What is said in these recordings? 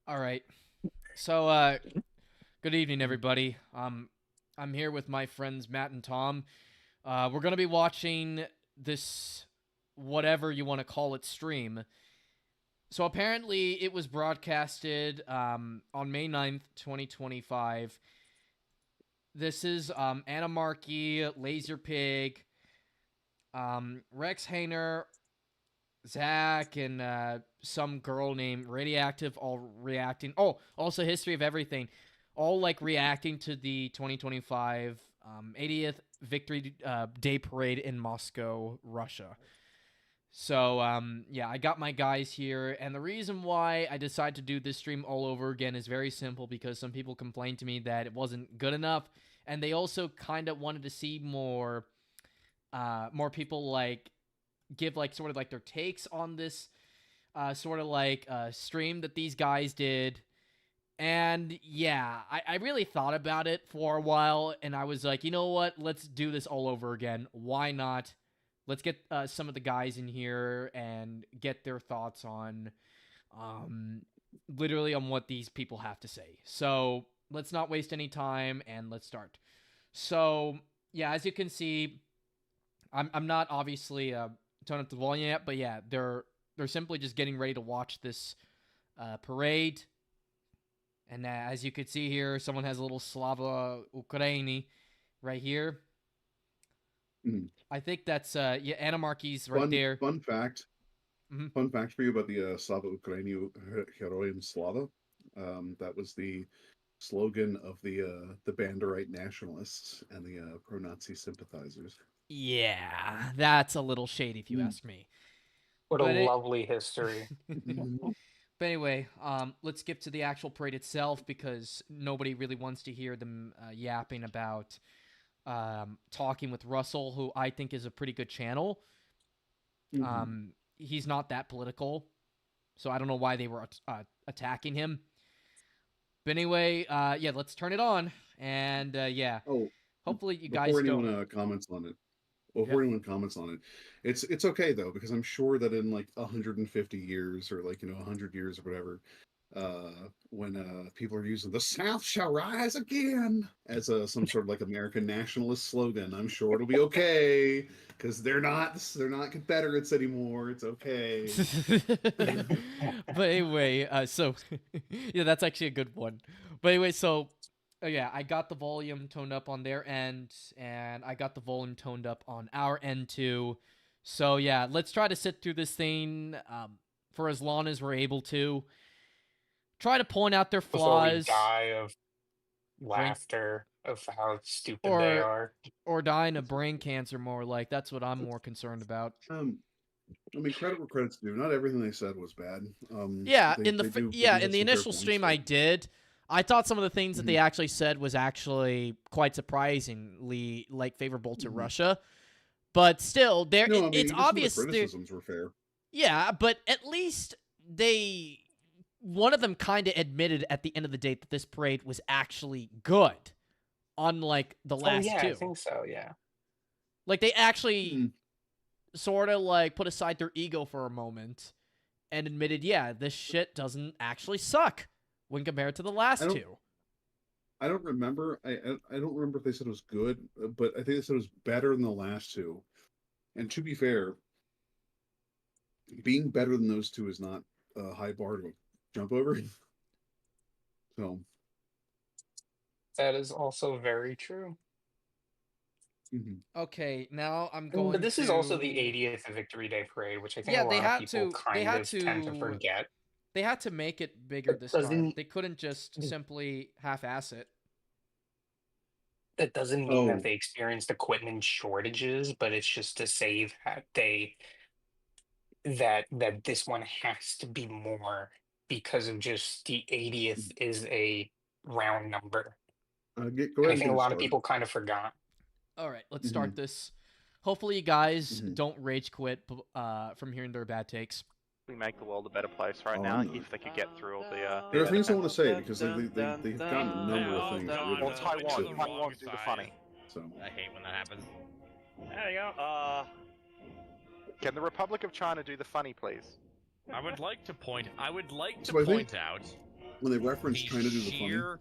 All right. So, good evening, everybody. I'm here with my friends Matt and Tom. We're gonna be watching this, whatever you want to call it, stream. So apparently, it was broadcasted on May 9th, 2025. This is Animarchy, Laser Pig, Rex Hayner, Zach, and some girl named Radioactive all reacting. Oh, also History of Everything. All like reacting to the 2025 80th Victory Day Parade in Moscow, Russia. So, yeah, I got my guys here, and the reason why I decided to do this stream all over again is very simple because some people complained to me that it wasn't good enough, and they also kind of wanted to see more people like give like sort of like their takes on this sort of like stream that these guys did. And yeah, I really thought about it for a while, and I was like, you know what? Let's do this all over again. Why not? Let's get some of the guys in here and get their thoughts on, um, literally on what these people have to say. So let's not waste any time and let's start. So yeah, as you can see, I'm not obviously turn up the volume yet, but yeah, they're simply just getting ready to watch this parade. And as you could see here, someone has a little Slava Ukraini right here. Mhm. I think that's yeah, Animarchy's right Fun there. fun fact. Mhm. Fun fact for you about the Slava Ukraini Heroim Slava. That was the slogan of the Banderite nationalists and the pro-Nazi sympathizers. Yeah, that's a little shady if you Mm. ask me. What a But it lovely history. Mhm. But anyway, let's skip to the actual parade itself because nobody really wants to hear them yapping about talking with Russell, who I think is a pretty good channel. Mhm. He's not that political, so I don't know why they were attacking him. But anyway, yeah, let's turn it on, and yeah, Oh, hopefully you before guys anyone don't. comments on it, Yep. before anyone comments on it, it's okay though because I'm sure that in like 150 years or like 100 years or whatever, when people are using "the South shall rise again" as some sort of like American nationalist slogan, I'm sure it'll be okay because they're not Confederates anymore. It's okay. But anyway, so yeah, that's actually a good one. But anyway, so yeah, I got the volume toned up on their end, and I got the volume toned up on our end too. So yeah, let's try to sit through this thing for as long as we're able to. Try to point out their Before we flaws, die of brain laughter of how stupid they or are. or dying of brain cancer. More like that's what I'm more concerned about. um, I mean, credit where credit's due. Not everything they said was bad. Yeah, They do in have the some fair initial points, stream but I did, I thought some of the things that they Mhm, actually said was actually quite surprisingly like favorable to mhm. Russia. But still, No, I mean it's even some of the obvious there. criticisms were fair. Yeah, but at least they one of them kind of admitted at the end of the day that this parade was actually good, unlike the Oh last yeah, I two. think so, yeah. Like they actually Mhm. sort of like put aside their ego for a moment and admitted, yeah, this shit doesn't actually suck when compared to the I last don't two. I don't remember. I don't remember if they said it was good, but I think they said it was better than the last two. And to be fair, being better than those two is not a high bar to jump over. So, That is also very true. mhm. Okay, now I'm But going this is also the to. 80th Victory Day Parade, which I think a Yeah, lot of people kind of tend to forget. they had to make it bigger That this time. doesn't They couldn't just simply half-ass it. that doesn't mean that Oh, they experienced equipment shortages, but it's just to say that that this one has to be more because of just the 80th is a round number. go And ahead I and think get a it lot of started. people kind of forgot. All right, let's Hmm. start this. Hopefully, you guys Hmm. don't rage quit from hearing their bad takes. We make the world a better place right Oh, now I'm not. if they could get through all There are the things I defense. want to say because they've gotten a number of Oh things god, Or really no, went to Taiwan. the silly. wrong Taiwan do the side. funny. So, I hate when that happens. There you go. Can the Republic of China do the funny, please? I would like to point so I think out when they reference China to the funny, sheer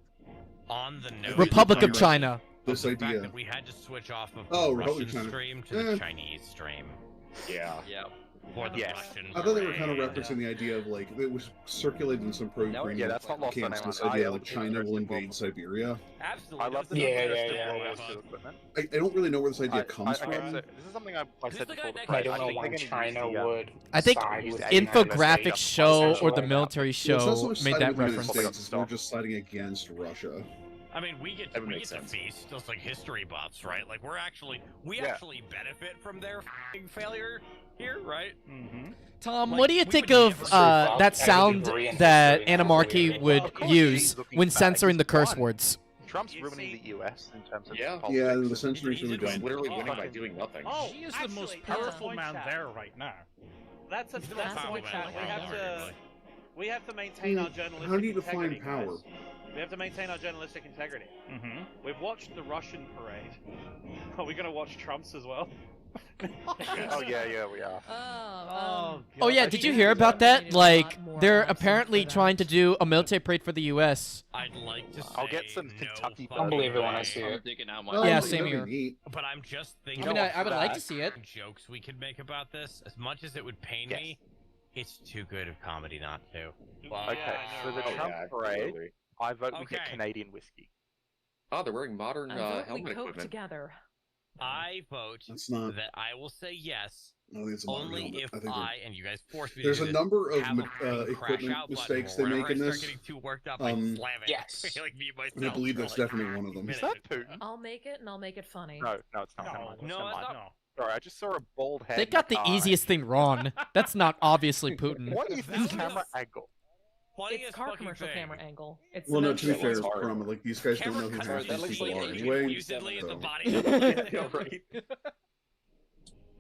on the nose. Republic of China. China. this the fact idea. that we had to switch off of Oh, the Republic of Russian China. stream to the Chinese stream Yeah. Yeah. for the Yes. Russian. I thought they were kind of parade. referencing the idea of like it was circulated in some pro-Ukrainian Yeah, that's not lost on camps. anyone. This idea I like China will invade Siberia. Absolutely. I love the Yeah, futuristic yeah, World yeah. War II equipment. I don't really know where this idea comes okay, from. so this is something I Who's said the before guy the next I to price. don't know think why they're gonna China use the, would. I think side with the infographic United show States. or the military Well, it's not so show much made siding that with the United reference. States, it's more just siding against Russia. I mean, we get That would we make get sense. to feast just like history buffs, right? Like we Yeah. actually benefit from their f***ing failure here, right? Mm-hmm. Tom, Like, what do you we think would of never survive that sound every degree that in Animarchy history. would Of course, use he's looking when back. censoring the He's curse won. words? Trump's You ruining see- the US in terms of Yeah. politics. Yeah, the and- censoring's He's really doing He's dumb. literally Oh, winning by fucking- doing nothing. Oh, He is the actually, most that's powerful one man chat. there right now. That's a He's the that's most one powerful chat. man in the world, We have to maintain our journalistic How do you define integrity, power? guys. We have to maintain our journalistic integrity. Mm-hmm. We've watched the Russian parade. Are we gonna watch Trump's as well? Oh yeah, we are. Oh yeah, did you hear about that? Like, they're apparently trying to do a military parade for the U.S. I'd like to say I'll get some no Kentucky fucking I believe it when I way, see it. digging out Oh, Yeah, that'd same be here. neat. But I'm just thinking. I mean, I would like to see it. Jokes we could make about this, as much as it would pain Yes. me, it's too good of comedy not to. Okay, so the Oh, Trump yeah, parade, absolutely. I vote we get Okay. Canadian whiskey. Oh, they're wearing modern I vote we helmet cope equipment. together. I vote That's not. that I will say yes I think it's a modern only helmet. if I think I, and you guys force me there's to a do number this, of have a freaking crash equipment out mistakes button, they or make in whenever I this. start getting too worked up, I Um, slam it. Yes. like me myself. I believe for that's like definitely one of them. Is minute. that Putin? I'll make it and I'll make it funny. No, it's not. No, No, that's it's not. not. No. Sorry, I just saw a bald head. They in got the the car. easiest thing wrong. That's not obviously Putin. What is this camera angle? Funniest It's car fucking commercial thing. camera angle. It's Well, no, to be symmetrical. fair, That's hard. Crumb, like these guys don't know who Camera half cuts these people are completely anyway. confusedly in the so- body. Yeah, right.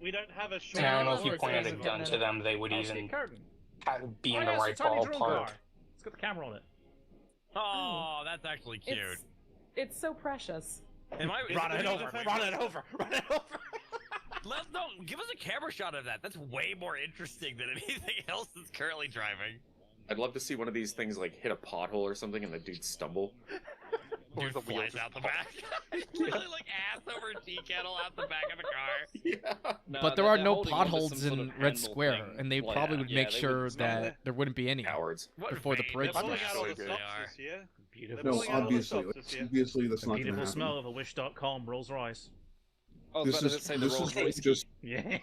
We don't have a short. And I don't know if Or you it's pointed a invisible. gun to them, they would Oh, even curtain. be in Oh, the yeah, right it's a tiny drone car. ballpark. It's got the camera on it. Oh, that's actually cute. It's so precious. Am I, Run it over. Run it over. Run it over. Let's no, give us a camera shot of that. That's way more interesting than anything else that's currently driving. I'd love to see one of these things like hit a pothole or something and the dude stumble. Dude the wheels flies just out the pop. back. Literally like ass over tea kettle out the back of the car. Yeah. But there are no potholes in Red Square, and they probably would make sure not that that- there wouldn't be any. Cowards. What Before the vein? parade They're That's pulling starts. out all the Really stops good. this year. Beautiful. They're No, pulling out all the obviously, stops this year. obviously that's The not going to beautiful smell happen. of a Wish.com Rolls Royce. Oh, This is just Yeah.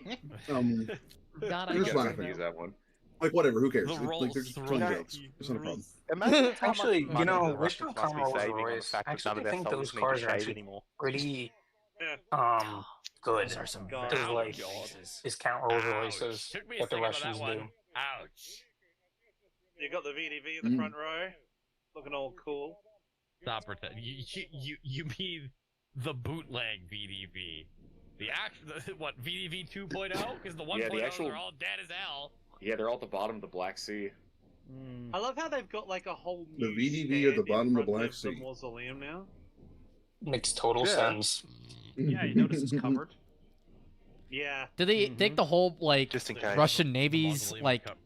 God, I You're love laughing. that. Use that one. like whatever. Who cares? The Like Rolls they're just Royce. telling jokes. It's not a problem. Imagine how much Actually, you money know, the Russians Wish.com must be saving on the Rolls-Royce, fact that actually, none of I their think soldiers those need cars to are shave actually anymore. pretty Oh, good. Those are some God. There's like Jesus. discount Rolls Ouch. Royces Took me a that the second on Russians that one. do. Ouch. You got the VDV in the Mm. front row, looking all cool. Stop pretending. You mean the bootleg VDV? The actual what VDV 2.0? Because the 1.0 Yeah, the actual- they're all dead as hell. Yeah, they're all at the bottom of the Black Sea. I love how they've got like a whole The new VDV at the stand in bottom of the front Black the Sea. mausoleum now. Makes total Yeah. sense. Yeah, you notice it's covered. Yeah. Did they think the whole like Just in case. Russian navy's Mausoleum like cup.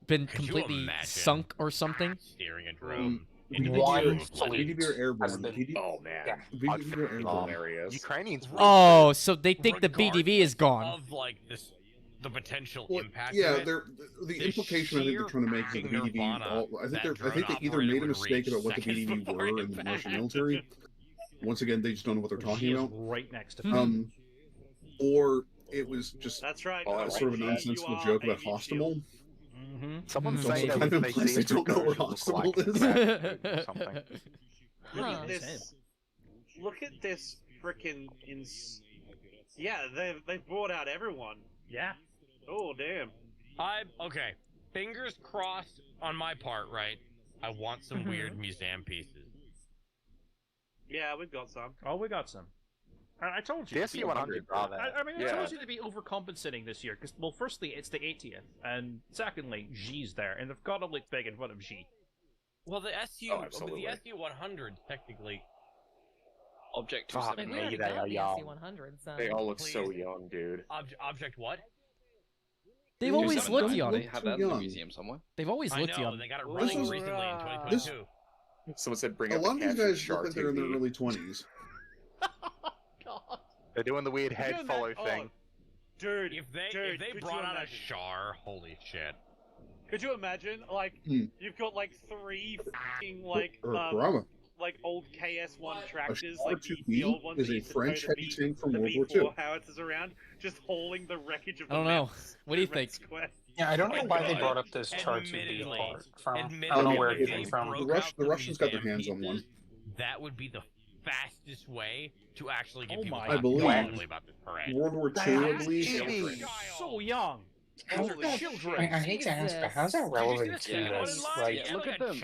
been Could you completely imagine? sunk or something? Steering a drone. One Into fleet VDV are airborne. has been- VDV Oh man. Yeah. VDV are airborne. Hilarious. Ukrainians. Oh, so they think the VDV is gone. Of like this, the potential Well, impact. yeah, of it. the The implication I think they're trying to make is that the sheer VDV. nirvana I think that I think they drone either operator made a would mistake reach about what the seconds VDV before were in the impact. Russian military. Once again, they just don't know what they're She talking is about. right next to Or it was just That's right. Oh, that's sort of a right. nonsensical You are joke about AV Hostimal. Mm-hmm. Someone Mhm. say Also, that kind they of implies they see don't know where versions look Hostimal like is. that or something. Look Huh. at this. Look at this freaking Yeah, they've brought out everyone. Yeah. Oh damn. Okay. Fingers crossed on my part, right? I want some Mhm. weird museum pieces. Yeah, we've got some. Oh, we got some. I told you. The to be SU-100 over- are there. I mean, I Yeah. told you to be overcompensating this year because, well, firstly, it's the 80th, and secondly, Xi's there, and they've got to look big in front of Xi. Well, the SU, Oh, absolutely. the SU-100 technically. Object Fuck. Like, we Maybe already they got are the young. SC-100, so... They all look so Please. young, dude. Object what? They've always looked Don't young. look too young. somewhere. They've always I looked know, young. they got it This running is- recently in this- 2022. Someone said bring A up lot of the these captured guys Char look like they're in their TV. early 20s. God. They're doing the weird Could you head ima- follow oh, thing. Dude, If they dude, could you brought out a imagine? Char, holy shit. Could you imagine, like, Hmm. you've got like 3 f***ing like Or Brahma. like old KS1 tractors, Char like 2B the old ones is that a used to French tow heavy tank from the World War B4 II. howitzers around, just hauling the wreckage of the I don't know. maps What do you through Red think? Square. Yeah, I don't know why they Admittedly- brought up this Char 2B admittedly- part from. I don't know admittedly, where if it they came from. broke The out the Russians got their museum hands on one. pieces, that would be the fastest way to actually get Oh people my talking believe- positively about this parade. World War II, I believe. So young. Holy children. I hate to ask, but how's that relevant to Yeah, this? look Like, look at them.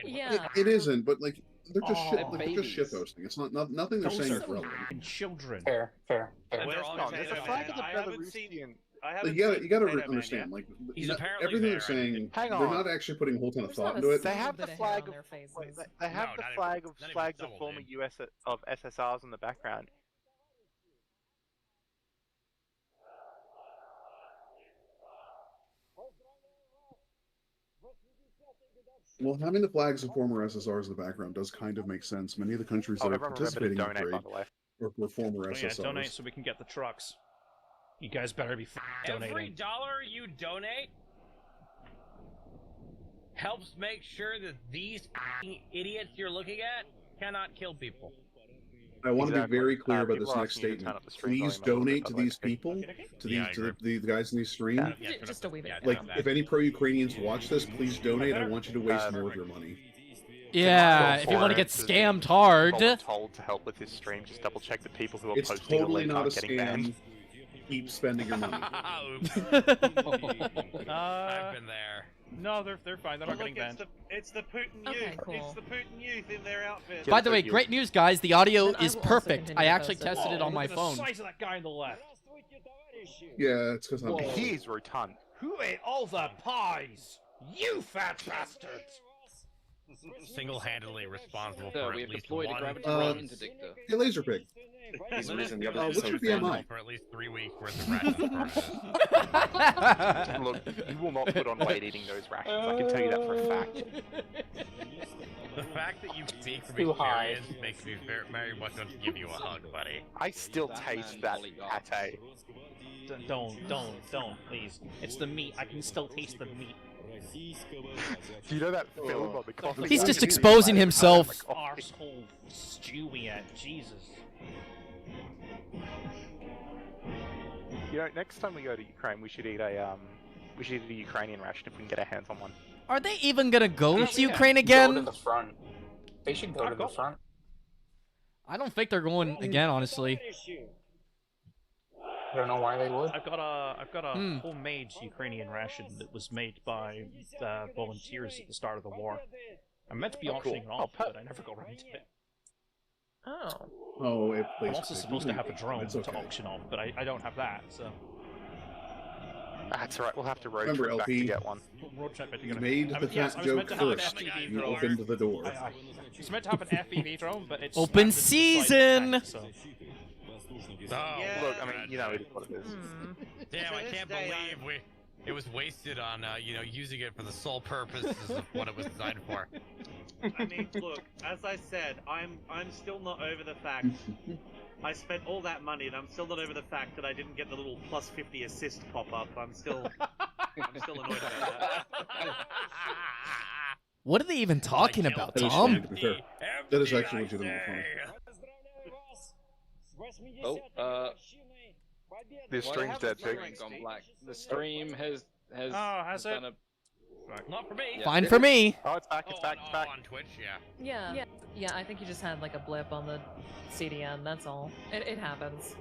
Yeah. It isn't, but like they're just Aw. shit. Like, they're just shit posting. It's not nothing they're Those saying are is relevant. And children. fair. And Where's they're all my No, there's a potato flag man? of the I haven't seen. Belarusian. I Like, haven't you seen gotta Potato Man understand. yet. Like He's not- apparently everything they're there, I saying, Hang they're on. not actually putting a whole ton of There's thought not into a it. They single have bit the of flag hair of on their faces. they have No, the not even- flag of not even flags of double, former dude. US of SSRs in the background. Well, having the flags of former SSRs in the background does kind of make sense. Many of the countries Oh, that are everyone remember to participating in the donate, by parade the way. were former Oh, yeah, SSRs. donate so we can get the trucks. You guys better be Every donating. dollar you donate helps make sure that these f***ing idiots you're looking at cannot kill people. I want to be Exactly. very clear about People this are next asking you to turn statement. up the stream Please volume a little bit, donate to by the way. these people, to Yeah, I these to agree. the guys in these stream. Yeah, Just a wee bit. Like, turn up if that. any pro-Ukrainians watch this, please donate. I want you to waste more of your money. Yeah, if you want to get scammed hard. Told to help with this stream, just double check the people who are It's posting totally a link not a aren't getting banned. scam. Keep spending your money. Oops, I've Uh, been there. no, they're fine. They're Look, not getting banned. it's the Putin Okay, youth. cool. It's the Putin youth in their outfit. By the way, great news, guys. The audio Then I is will also perfect. continue I to actually post it. tested it Oh, on my look at phone. the size of that guy on the left. Yeah, it's because I'm. He's rotund. Who ate all the pies? You fat bastards! Single-handedly responsible So for we at have least deployed a one gravitational drone. interdictor. Hey, Laserpig. He's the reason the other what's your episode BMI? For at least 3 weeks worth of rations furnaces. Look, you will not put on weight eating those rations. I can tell you that for a fact. The fact that you speak from Too high. experience makes me very much want to give you a hug, buddy. I still taste that pate. Don't, please. It's the meat. I can still taste the meat. Do you know that film on the coffee? He's just machine? exposing himself. Like, oh, Arsehole Stewie at Jesus. you know, next time we go to Ukraine, we should eat a Ukrainian ration if we can get our hands on one. Are they even gonna go to Yeah, Ukraine Go to again? the front. They should go to the front. I don't think they're going again, honestly. I don't know why they would. I've got a Hmm. homemade Ukrainian ration that was made by volunteers at the start of the war. I'm meant to be Oh, cool. auctioning it off, but I never got around to it. Oh. Oh, it I'm also supposed to have a drone It's to okay. auction off, but I don't have that, so. That's alright, we'll have to road Remember, trip back to LP? get one. Road trip it You together. made I the was- yes, fat I was meant joke to have an first. FPV You drone. opened the door. I was meant to have an FPV drone, but it's Open snapped into the side season! of the tank, so. Oh, Yeah. Look, I mean, you know, it is what it is. Hmm. damn! I To this can't day, believe it was wasted on using it for the sole purposes of what it was designed for. I mean, look, as I said, I'm still not over the fact I spent all that money, and I'm still not over the fact that I didn't get the little plus 50 assist pop up. I'm still annoyed about that. What are they even talking about, That is Tom? funny, to be fair. That is actually legitimately funny. Oh, This well, I stream's have dead, the Pig. rank on black. The stream has Oh, has it? done a Not for me. Yeah. Fine for me. Oh, it's back, it's back, it's back. On Twitch, yeah. Yeah, I think you just had like a blip on the CDN, that's all. It happens.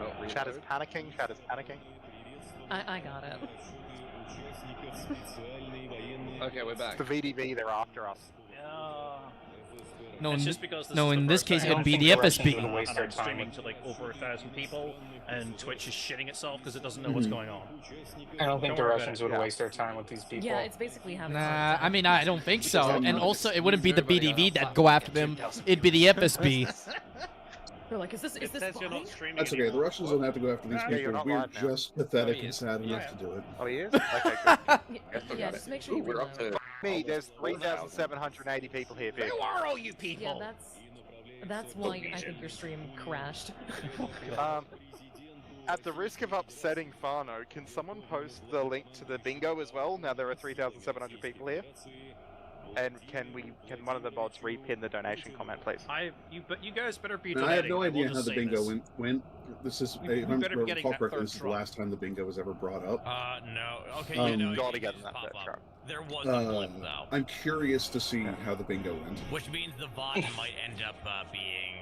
oh, Chat is panicking, chat is panicking. I got it. Okay, we're back. It's the VDV, they're after us. No, It's in- just because this no, is in the this first case, time it would I'm be from the Russia, FSB. and Waste their I'm time streaming with- to like over 1,000 people, and Twitch is shitting itself because it doesn't know what's Mhm. going on. I don't think Don't the worry about Russians it. would Yeah. waste their time with these people. Yeah, it's basically having. Nah, I mean, I don't think so. Because And I'm- also, it wouldn't be the BDV that'd go after them. It'd be the FSB. They're like, is It this says you're fine? not streaming That's okay. The anymore. Russians don't have to go after these Yeah, you're people. not We're live now. just pathetic he and is. sad enough Yeah. to do it. Oh, he is? Okay, good. Yes, we Yeah, got just it. make sure you Ooh, we're up reload. to Me, there's 3,780 people here, Vic. Who are all you people? Yeah, that's why I think your stream crashed. At the risk of upsetting Farno, can someone post the link to the bingo as well? Now there are 3,700 people here. And can one of the mods repin the donation comment, please? But you guys better be. Now, I have no idea will how just the say bingo this. went. This is, We if I better be getting recall that correctly, third this is the truck. last time the bingo was ever brought up. No. Okay, gotta get in that pop third up. truck. There was a blip, though. I'm curious to see how the bingo went. Which means the VOD might end up being...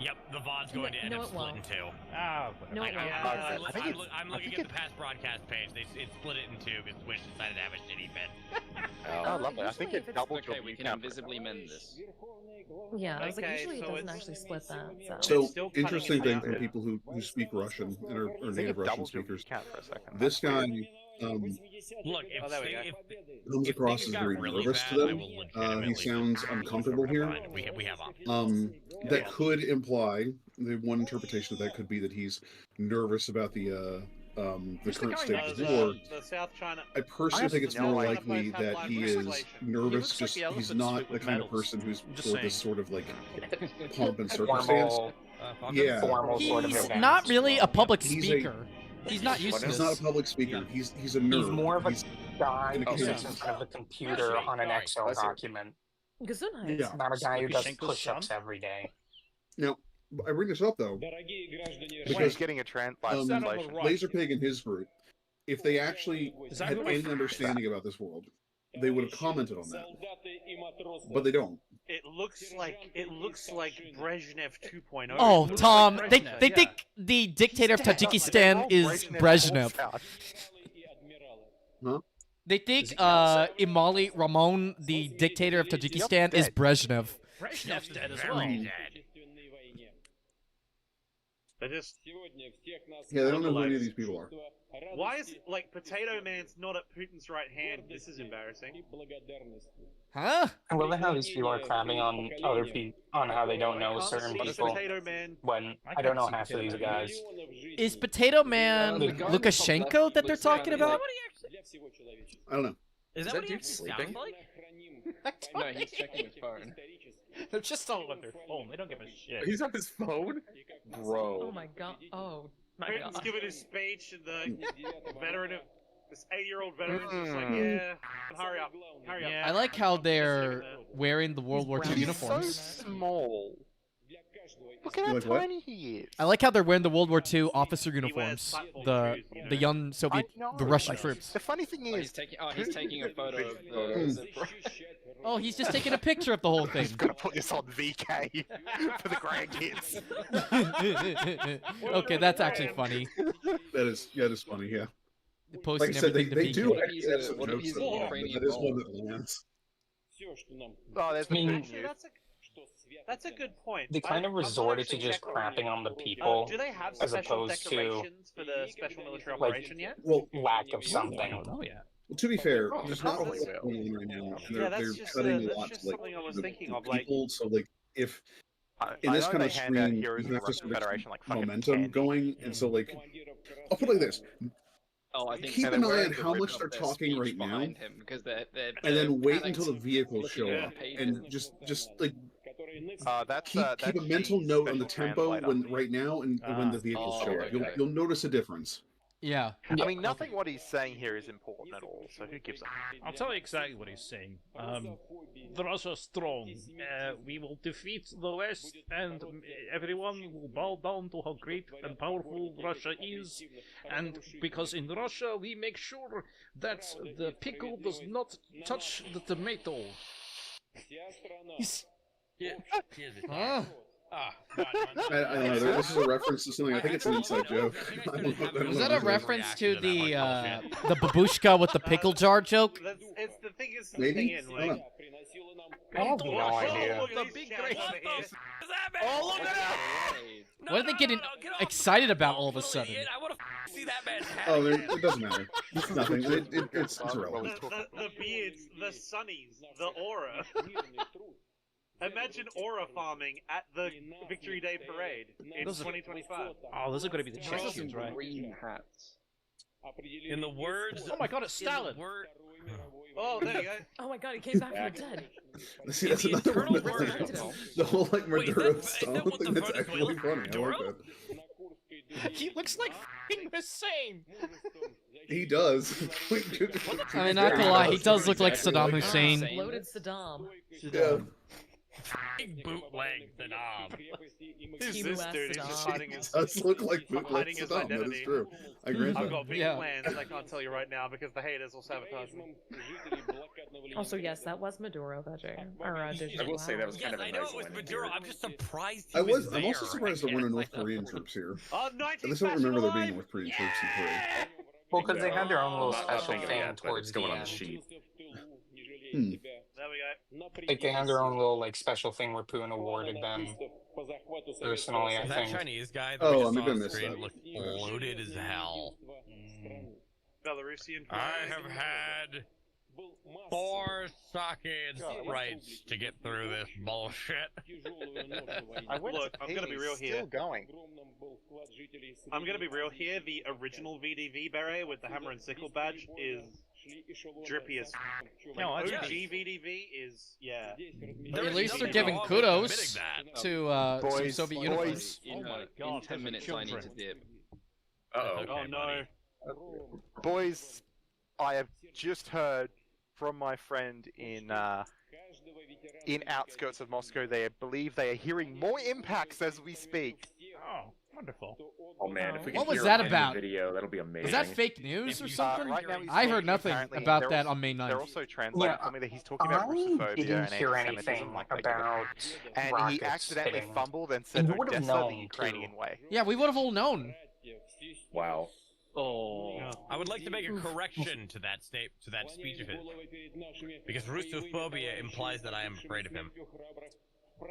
Yep, the VOD's going to end up splitting two. Ah, No, it won't. I'm looking at the past broadcast page. It split it in two because Twitch decided to have a shitty bit. Oh, lovely. I think it doubled Okay, your we view can count. invisibly mend this. Yeah, I was like, Okay, usually it so doesn't it's- actually split that. So, still cutting interesting it thing down. from people who speak Russian and are I think native it Russian doubled your view speakers. count for a second. This guy Look, if, there we go. comes if across things as got very really nervous bad, to I them. will He legitimately sounds just uncomfortable here. fine. We have options. That could imply, the one interpretation of that could be that he's nervous about the current state of the war. The South China. I personally think it's no more idea. likely that he is nervous. Just he's not the kind of person who's for this sort of like pomp and circumstance. Yeah, Formal sort of He's event. not really a public He's a- speaker. He's not used to He's this. not a public speaker. He's a nerd. He's more of a He's guy in a who sits cage. in front of a computer on an Excel document. Gesundheit. Yeah. Not a guy who does Lukashenko's push-ups son? every day. Now, I bring this up though He's because getting a translation. Laserpig and his group, if they actually Is that had who I any think? understanding about this world, they would have commented on that. But they don't. It looks like Brezhnev 2.0. Oh, It looks Tom, like they Brezhnev. think the dictator of Tajikistan is Brezhnev. Huh? They think Imali Ramon, the dictator of Tajikistan, is Brezhnev. Brezhnev's dead as well. Very dead. They just. Yeah, they don't know who any of these people are. Why is Potato Man's not at Putin's right hand? This is embarrassing. Huh? I love how these people are crapping on other people on how they don't know Can't certain see people. Potato Man. When I I don't can't know see half of these Potato Man. guys. Is Potato Man The guy in the top Lukashenko left that they're looks talking like- about? I don't know. Is that that what he dude actually sleeping? sounds like? No, he's checking his phone. They're just all on their phone. They don't give a shit. He's on his phone? Bro. Oh my god. Oh my Putin's god. giving his speech, and the veteran of this 8-year-old veteran's just like, yeah, hurry up, hurry up. I like how they're wearing the World War II brown. He's so uniforms. small. Look at how Like what? tiny he is. I like how they're wearing the World War II officer wears uniforms. platform The shoes, you the know. young Soviet, I know, the Russian like, troops. The funny thing Oh, is, he's taking a photo of the... Oh, he's just taking a picture of the whole thing. I'm gonna put this on VK for the grandkids. Okay, that's actually funny. That is funny. Yeah. Posting Like I said, they everything to do VK. What if he's have a- some what if jokes he's that a land, but Ukrainian that is one ball? that lands. Oh, there's the I mean, food Actually, news. that's a good point. They kind of I've not resorted to actually just checked crapping on the people do they have as special opposed to, decorations for the special military like, operation yet? Well, lack of I something. don't know yet. to be fair, Oh, there's not a probably lot going on right now. Yeah, They're, that's they're just cutting that's a lot just to, like, something I was the- thinking the of. Like, people. So like if I in this know kind they of hand out stream, heroes you of have the to Russian sort of Federation like fucking momentum candy. going, and so like I'll put it like this: Oh, I think keep so. an They're eye wearing on the how rib much of they're their talking speech right now, behind him, because they're and then wait panicked, until the vehicles show looking up, at the and pages. just like That's keep that's a mental G's note on the special tempo translator. when right now and when the vehicles Oh, show up. okay. You'll notice a difference. Yeah. I mean, nothing what he's saying here is important at all. So who gives a? I'll tell you exactly what he's saying. The Russia strong. We will defeat the West, and everyone will bow down to how great and powerful Russia is. And because in Russia we make sure that the pickle does not touch the tomato. Huh? I don't know. This is a reference to something. I think it's an inside joke. I don't know- I don't Was know that what a it is. reference to the babushka with the pickle jar joke? it's the thing is the Maybe? thing in, I don't like, know. I have no idea. look at The these big chats great- over What here. Oh, look at that! What are they getting excited about all of a sudden? I want to see that man's head. Oh, it doesn't matter. It's nothing. It's irrelevant. The beards, the sunnies, the aura. Imagine aura farming at the Victory Day Parade in Those are- 2025. Oh, those are going to be the Those are some champions, right? green hats. In the words. Oh my god, it's in the Stalin! word- Oh, Oh, there you go. Oh my god, he came back from the dead. See, In that's the another one. internal That, version. the whole like Wait, is Maduro that stone what the thing. That's Venezuela actually funny. I Maduro? like that. He looks like f***ing Hussein. He does. I mean, not gonna lie, he does look like Saddam Hussein. Loaded Saddam. Yeah. Big bootleg Saddam. Who's Timu this ass dude? He's just Saddam. hiding his. Does look like hiding bootleg his Saddam. That is identity. true. I grant I've that. got big Yeah. plans. I can't tell you right now because the haters will sabotage me. Also, yes, that was Maduro, Vijay. Or, I will say that was kind Yes, of a I know nice it was line in Maduro. here. I'm just surprised he I'm was also there, surprised I there weren't guess. North Korean troops here. Oh, At 19 least I don't remember there being alive! North Korean troops in Korea. Well, because they had their own little Not special thinking of thing that, but towards it's the going on the end. sheet. There we go. Like they had their own little like special thing where Putin awarded them personally. I That think. Chinese guy that Oh, we just maybe saw I on missed screen that. looked loaded as hell. Belarusian. I have had 4 sockets rights to get through this bullshit. Look, I'm gonna be real here. Still going. I'm gonna be real here. The original VDV beret with the hammer and sickle badge is drippy as. No, Like, that's OG VDV is At least they're nothing giving wrong with admitting kudos that. to some Boys, Soviet boys. uniforms. Oh my In god, 10 there's minutes, I need to children. dip. Uh-oh. Oh no. Boys, I have just heard from my friend in outskirts of Moscow. They believe they are hearing more impacts as we speak. Oh, wonderful. Oh man, if we can What was hear that it in about? the video, that'll be amazing. Is that fake news or something? Right now he's I heard talking- nothing apparently about they're that also- on May 9th. They're also translating for me that he's talking about I Russophobia didn't and hear anti-Semitism anything like they do. about And he rockets accidentally hitting. fumbled and And said you would've Odessa known, the Ukrainian too. way. Yeah, we would have all known. Wow. Oh. I would like to make a correction to that speech of his, because Russophobia implies that I am afraid of him.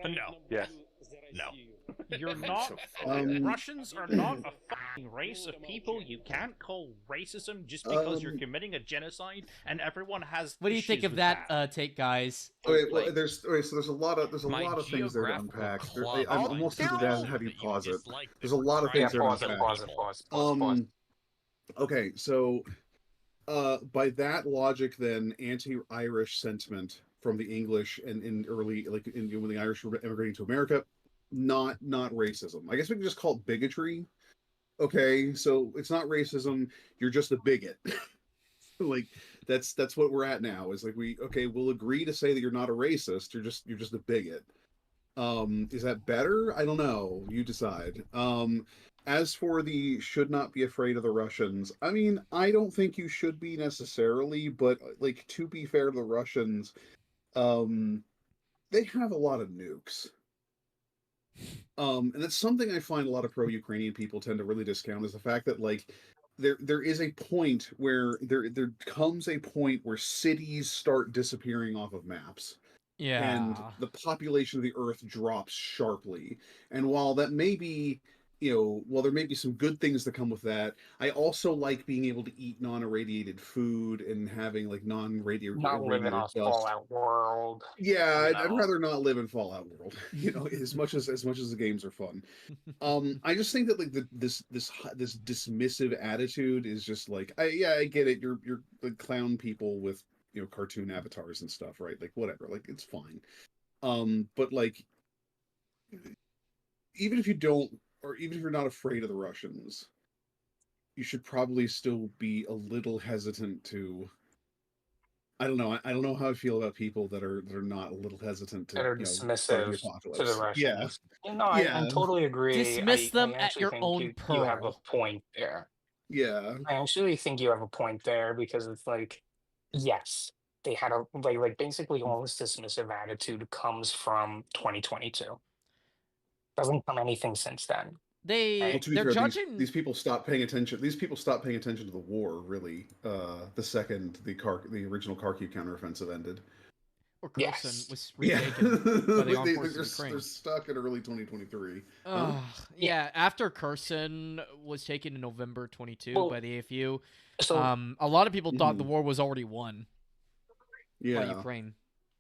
No. Yes. No. You're not. Russians are not a fucking race of people. You can't call racism just because you're committing a genocide, and everyone has. What do you think issues of with that, take, guys? Okay, well, Like- so there's a lot of My things there to geographical unpack. club I'm might almost tell tempted to have that you pause it. dislike There's the a lot of crime things there to Pause it, unpack. pause. Okay, so by that logic, then anti-Irish sentiment from the English and in early, like when the Irish were immigrating to America, not racism. I guess we can just call it bigotry. Okay, so it's not racism. You're just a bigot. Like that's what we're at now. Is like we'll agree to say that you're not a racist. You're just a bigot. Is that better? I don't know. You decide. As for the should not be afraid of the Russians, I mean, I don't think you should be necessarily, but like to be fair to the Russians, they have a lot of nukes. And that's something I find a lot of pro-Ukrainian people tend to really discount, is the fact that like there is a point where there comes a point where cities start disappearing off of maps. Yeah. And the population of the earth drops sharply. And while that may be, while there may be some good things that come with that, I also like being able to eat non-irradiated food and having like non-radiated Not living on dust. Fallout World. Yeah, I'd No. rather not live in Fallout World. As much as the games are fun. I just think that like this dismissive attitude is just like, I get it. You're like clown people with cartoon avatars and stuff, right? Like whatever, like it's fine. But like, even if you don't, or even if you're not afraid of the Russians, you should probably still be a little hesitant to. I don't know. I don't know how I feel about people that are not a little hesitant to That are start the dismissive to apocalypse. the Russians. Yeah, No, I totally agree. Dismiss them I at actually your think own you have a peril. point there. yeah. I actually think you have a point there because it's like, yes, they had a like basically all this dismissive attitude comes from 2022. Doesn't come anything since then. Well, to be They're fair, judging. these people stopped paying attention. These people stopped paying attention to the war. Really, the second the original Kharkiv counteroffensive ended. Or Kherson Yes. was Yeah, retaken by the armed They- forces they're, of Ukraine. they're stuck in early 2023. Ugh, yeah, after Kherson was taken in November 22 Well, by the AFU, So a lot of people thought the Mhm. war was already won by Yeah, Ukraine.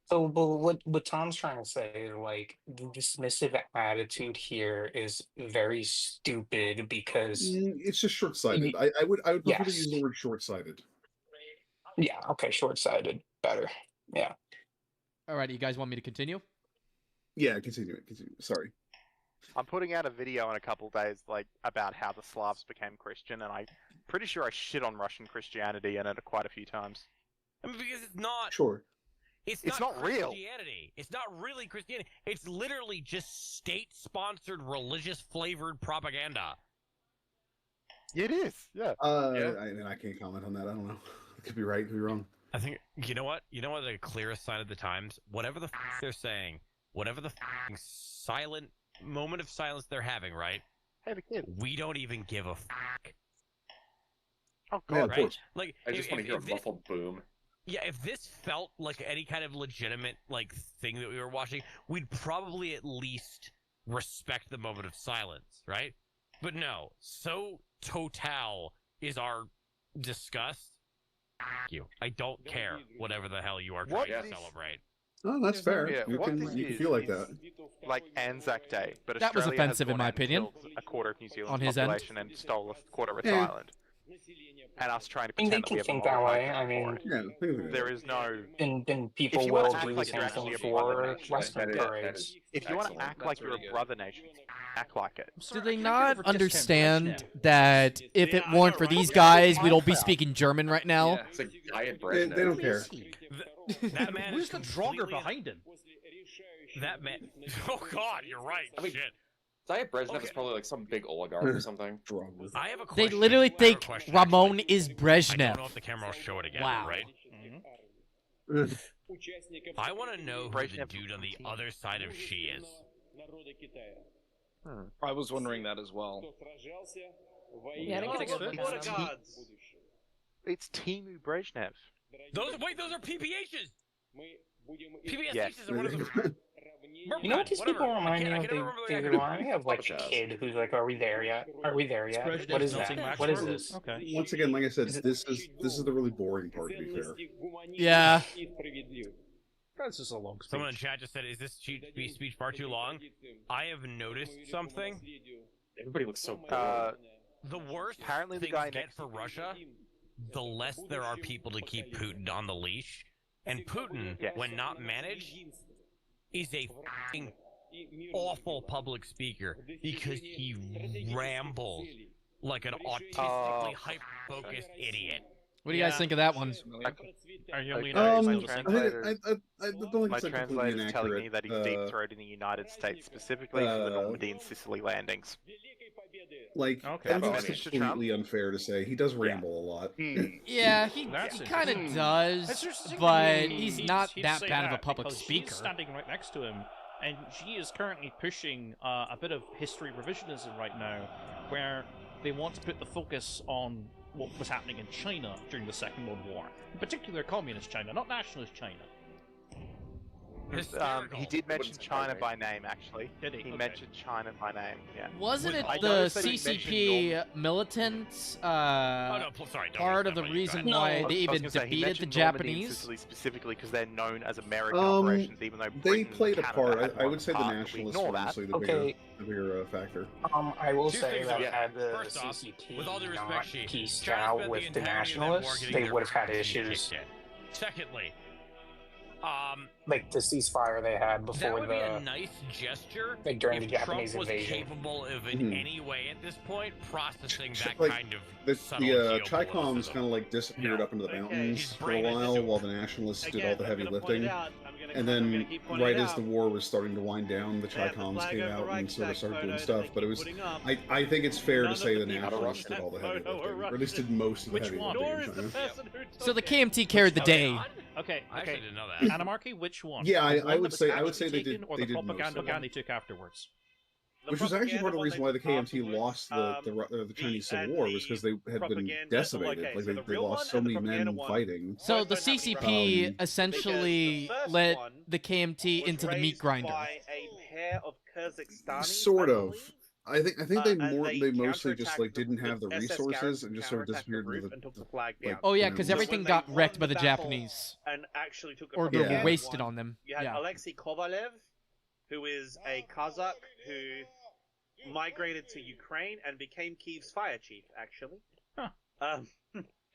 So, but what Tom's trying to say is like the dismissive attitude here is very stupid because It's just short-sighted. I would prefer to Yes. use the word short-sighted. yeah, okay, short-sighted. better. Yeah. All right, you guys want me to continue? Yeah, continue it. Continue. Sorry. I'm putting out a video in a couple days, like about how the Slavs became Christian, and I'm pretty sure I shit on Russian Christianity in it quite a few times. I mean, because it's not. Sure. It's not real. Christianity. It's not really Christianity. It's literally just state-sponsored, religious-flavored propaganda. It is. Yeah. I can't comment on that. I don't know. I could be right. Could be wrong. I think you know what? You know what? The clearest sign of the times. Whatever the they're saying, whatever the silent moment of silence they're having, right? Hey, the kid. We don't even give a fuck. Oh Yeah, god, of right? course. Like, I just want to hear a this, muffled boom. yeah, if this felt like any kind of legitimate like thing that we were watching, we'd probably at least respect the moment of silence, right? But no, so total is our disgust. Fuck you. I don't care whatever the hell you are trying to celebrate. Oh, that's fair. Yeah, You what can this is feel like that. like Anzac Day, but That was Australia has offensive in gone my out and opinion. killed a quarter of New Zealand's On his end. population and stole a quarter of its Yeah. island. And us trying to I mean, they pretend that we can have a think that moral way. right I for mean, it. Yeah, think of it. There is no. then people If you wanna will act do the like same you're actually thing a brother for nation, Western that parades. is If you want to excellent. act like That's you're a really good. brother nation, act like it. Do they I can't not get over discount understand Brezhnev. that if it Yeah, I weren't know, for right? these Yeah, guys, we'd all be Minecraft. speaking German right now? It's like Diet They Brezhnev. don't care. That man Who's is the Draugr completely- behind him? That man. Oh God, you're right. I mean, Shit. Diet Brezhnev Okay. is probably like some big oligarch or something. Drunk. I have a They question. literally I have a think question, Ramon actually. is I don't Brezhnev. know if the camera will show it again. Wow. Right? I want to know who the Brezhnev- dude on the other side of she is. I was wondering that as well. Yeah, I didn't get a good Oh, look what at a him. gods. It's Timu Brezhnev. Those are PPHs. PPSHs Yes. are one of them. You know what these people remind me I of? can't remember They the acronym. remind me of like a Apologize. kid who's like, "Are we there yet? Are we there yet? Brezhnev's What is melting that? wax What is world? this?" Okay. Once again, like I said, this is the really boring part. To be fair. Yeah. That's just a long speech. Someone in chat just said, "Is this speech far too long?" I have noticed something. Everybody looks so bored. The worse Apparently the things guy get next for to me- Russia, the less there are people to keep Putin on the leash. And Putin, Yes. when not managed, is a fucking awful public speaker because he rambles like an autistically hyper-focused idiot. What do you guys think of that one? Are you Okay, only my noticing I the translator- think I don't think My it's like completely translator's telling me inaccurate. that he's deep-throating the United States, specifically for the Normandy and Sicily landings. Like, Okay. I think That's it's Mr. Trump? completely unfair to say. He does ramble a lot. Yeah, he That's kind of interesting. does, It's interesting but that he's he'd- not he'd that say bad of a that public because speaker. She's standing right next to him, and she is currently pushing a bit of history revisionism right now, where they want to put the focus on what was happening in China during the Second World War, in particular communist China, not nationalist China. He did mention Wouldn't China surprise me. by name, actually. Did he? He Okay. mentioned China by name, yeah. Wasn't it I the noticed that he CCP mentioned militants Oh no, sorry. Don't part use of that, the but reason No. why I was they even gonna say, he defeated the mentioned Normandy and Japanese? Sicily specifically because they're known as American Um, operations, even though They Britain played a and part. Canada had I one would say the part, but we nationalists ignore were that. honestly Okay. the bigger factor. I will Two say things that about- had the First off, CCP with all due respect, not she pieced China out spent with the entirety of that war nationalists, getting they their would have had teeth issues. kicked in. Secondly, Like the ceasefire they had that before would be a the nice gesture like during if the Japanese Trump was invasion. capable of in Mhm. any way at this point processing that Like, kind of The subtle Chicoms geopoliticism. kind of like disappeared Yeah. up into the Okay. mountains His for a brain is while, just- while the nationalists did all Again, the I'm heavy gonna point lifting. it out. And I'm gonna then, keep pointing right it as the out. war was starting to wind down, the They have the Chicoms flag came over out and sort of Reichstag started photo doing that stuff. they But it keep was, putting up. I think it's fair None to of say the the people nationalists on did all the that heavy photo were lifting, or at least did most of the Which heavy one? lifting Nor in is the China. person who took So the it. KMT carried the Are they day. on? Okay, I actually okay. didn't know that. Anarchy, which one? Yeah, The I one would that was say actually they did- taken, or they the did most of propaganda it. they took afterwards. The Which was actually part of the propaganda reason one why they the KMT took lost afterwards, the Chinese and Civil War was because they had been propaganda- decimated. okay, Like so the they real lost one so and the many men propaganda one- fighting. So Both the don't have any CCP relevance. essentially Because the first let one the KMT was into the meat raised grinder. by a pair of Kazakhstanis, Sort I of. believe. I think they And they mostly just counterattacked like didn't have the SS resources garrison and just sort of counterattacked disappeared the into roof the and took the flag like, down. Oh yeah, you because know, everything when they got won wrecked by the the battle, Japanese. and actually took a Or they Yeah. were propaganda wasted one. on them. You had Yeah. Alexei Kovalev, who is a Kazakh who migrated to Ukraine and became Kyiv's fire chief, actually. Huh.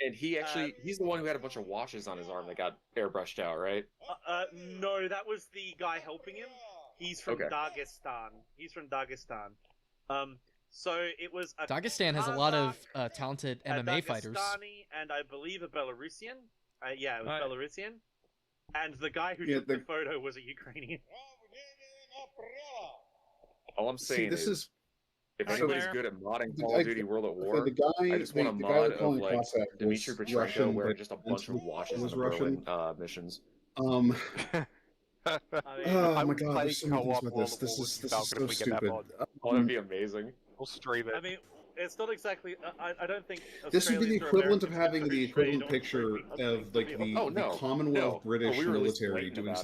And he's the one who had a bunch of washes on his arm that got airbrushed out, right? No, that was the guy helping him. He's from Dagestan. So it was a Dagestan has a lot of talented MMA fighters. Dagestani and I believe a Belarusian. Yeah, it was Belarusian. And the guy who took the photo was a Ukrainian. All I'm saying is, if anybody's good at modding Call of Duty World at War, the guy, I just want a the mod guy of like Cossack Dmitry was Petrenko Russian, wearing but just a bunch of washes was in the Russian. Berlin missions. Oh my god, there's so many things about this. This is so stupid. Oh, that'd be amazing. We'll stream it. I mean, it's not exactly. I don't think. This would be the Australians or equivalent of Americans having the are trade equivalent on picture trade. of like the Commonwealth British we were at least military blatant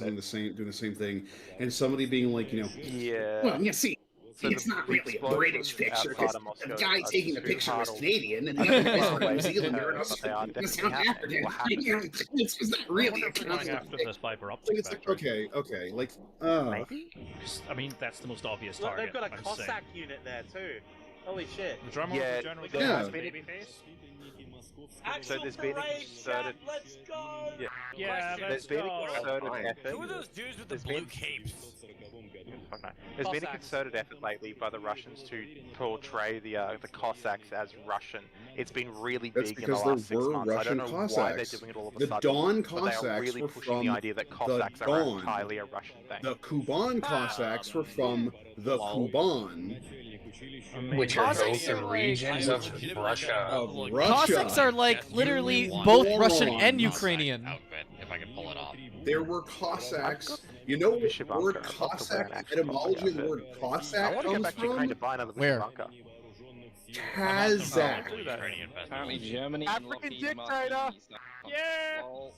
doing the same thing, and somebody being like, Yeah. well, you see, So it's not really a British picture because outside the of guy Moscow taking the are picture was too Canadian, and the other guy from New Zealander, and But they are also definitely South happening. African. It's not really a Going conflict. after the fiber optic It's like, factory. okay, like, Maybe? I mean, that's the most obvious Look, target. they've got a I'm just saying. Cossack unit there too. Holy shit! The drummer Yeah, was generally there Yeah. has been- babyface. Actual there's been parade, inserted- Chap, let's go! Yeah. Yeah, There's let's been a go. concerted effort. Who are those dudes with the There's blue been- capes? Fuck no. There's been a concerted effort lately by the Russians to portray the Cossacks as Russian. It's been really that's big in the because last 6 there were months. I Russian don't know why they're Cossacks. doing it all of a The sudden. Don but they are Cossacks really were pushing from the idea that Cossacks are Don. entirely a Russian thing. The Kuban Cossacks were from the Kuban. Which are Cossacks both are the like- regions of Russia. Of Russia. Cossacks are like literally You both moron. Russian and Ukrainian. Outfit, if I can pull it off. There were Cossacks. You know where the word Cossack, etymology of the word I Cossack want to go comes back to Ukraine to from? buy another Where? bunker. Kazakh. Ukrainian festival. Apparently Germany African and Lockheed dictator! Martin. Yeah! Lol.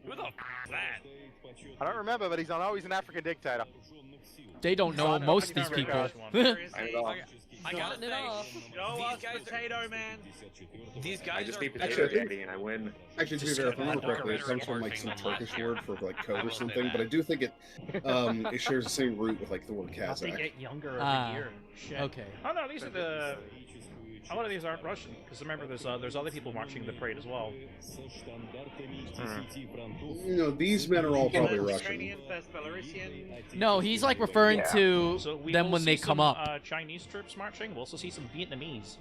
Who the f is that? I don't remember, but he's an African dictator. They don't know most of these people. I gotta Starting it say, off. Show us Potato Man! these I guys just are need Actually, potato I think- candy and I win. Actually, to be fair, if I remember correctly, it comes from like some Turkish word for like code or something, but I do think it shares the same root with like the word As they Kazakh. get younger every Ah, year. Shit. Okay. Oh no, these are the. A lot of these aren't Russian, because remember, there's other people marching the parade as well. You know, these men are all probably First Russian. Ukrainian, first Belarusian. No, he's like referring to So we them will when see they come some, up. Chinese troops marching. We'll also see some Vietnamese.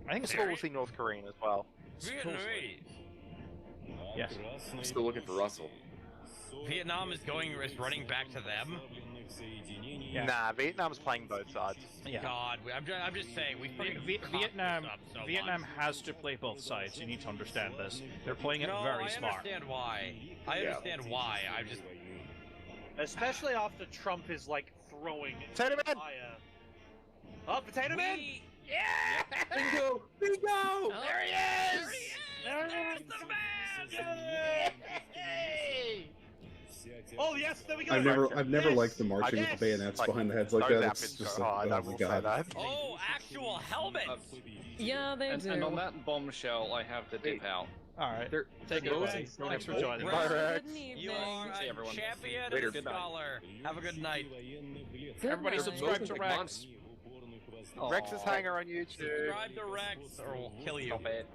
I think it's I think we'll see North Korean as well. Vietnamese. Yes. I'm still looking for Russell. Vietnam is running back to them. Yeah. Nah, Vietnam's playing both sides. Yeah. God, I'm just saying we fucking cocked Vietnam this up so Vietnam much. has to play both sides. You need to understand this. They're playing it No, very I smart. understand why. I Yeah. understand why. I'm just Especially after Trump is like throwing Potato Man! fire. Oh, Potato Man! Yeah! Bingo! Bingo! Oh, There he is! There he is! The man! Oh yes, there we go. I've never Yes! liked the marching with Yes! the bayonets Like, behind the heads like those that. outfits It's just go like, hard, oh I my will say god. that. Oh, actual helmets! Yeah, they do. And on that bombshell, I have to dip out. Alright. They're taking Take it both. away. Thanks for joining. Bye, Good Rex. evening. You are See a everyone. champion Later. and a scholar. Have a good night. Good Everybody night. subscribe to Like Rex. months. Rex's Aw. hanger on YouTube. Subscribe to Rex or we'll kill you. Stop it.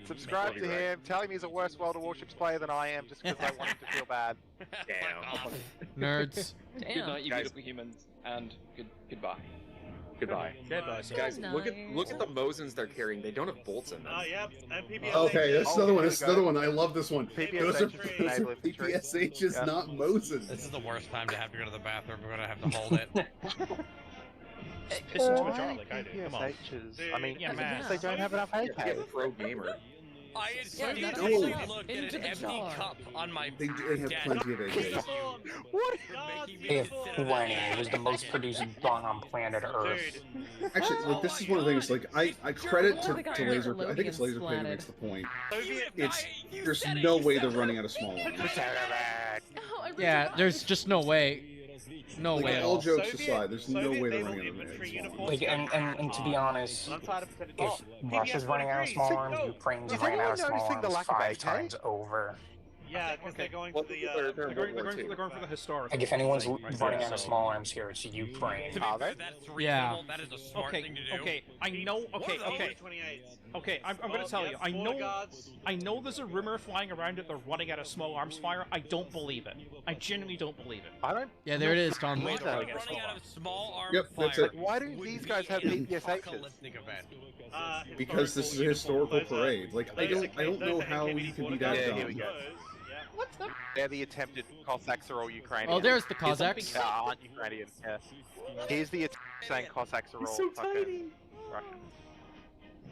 Subscribe to him. Tell him he's a worse World of Warships player than I am, just because I want him to feel bad. Damn. Nerds. Good Damn. night, you Guys. beautiful humans, and goodbye. Goodbye. Goodbye, sir. Guys, Good look at night. the Mosins they're carrying. They don't have bolts in them. Oh yep, and PPS. Okay, that's Oh, another one. here That's we go. another one. I love this one. Those are PPSH. PPSHs, Yeah. not Moses. This is the worst time to have to go to the bathroom. We're gonna have to hold it. Piss into a jar like I do. Come on. PPSHs. I mean, Yeah, it's man. because they don't have enough You have to be a AKs. pro gamer. I Yeah, instinctively that's No. looked into at the an empty jar. cup on my They have desk. plenty of AKs. What? Making me If consider when that. it was the most produced gun on planet Earth. Dude, Actually, like, this is one of the things. Like, I credit to Laser. I think it's Laser Play that makes the point. It's there's no way they're running out of small arms. Oh, I really Yeah, tried. there's just no way. No Like, way at all all. jokes Soviet- aside, there's no Soviet way they're naval running out of infantry small arms. uniforms. Like, and to be honest, I'm tired of if Russia's running out of small arms, Ukraine's Is running out anyone of small noticing the arms lack of 5 AK? times over. Yeah, because they're going Well, to the. they're They're in going, World War II. they're going for the historical. Like if anyone's thing, right? running out of So- small arms here, it's Ukraine. To be Are fair, they? that's Yeah. reasonable. That is a smart Okay, thing to do. okay, I know. Okay, What are okay, those? 28. okay. I'm going to tell you. I know there's a rumor flying around that they're running out of small arms fire. I don't believe it. I genuinely don't believe it. I don't. Yeah, there it is, Tom. Wait, They're running running out of small arm Yep, fire. that's it. Why do would these guys be have an PPSHs? apocalyptic event. Because this is a historical parade. Like I don't know how you can be that Yeah, dumb. here we go. What the? They're the attempted Cossacks are all Ukrainian. Oh, there's the Cossacks. Yeah, aren't Ukrainian. Yeah. Here's the attempt saying Cossacks are all fucking Russian.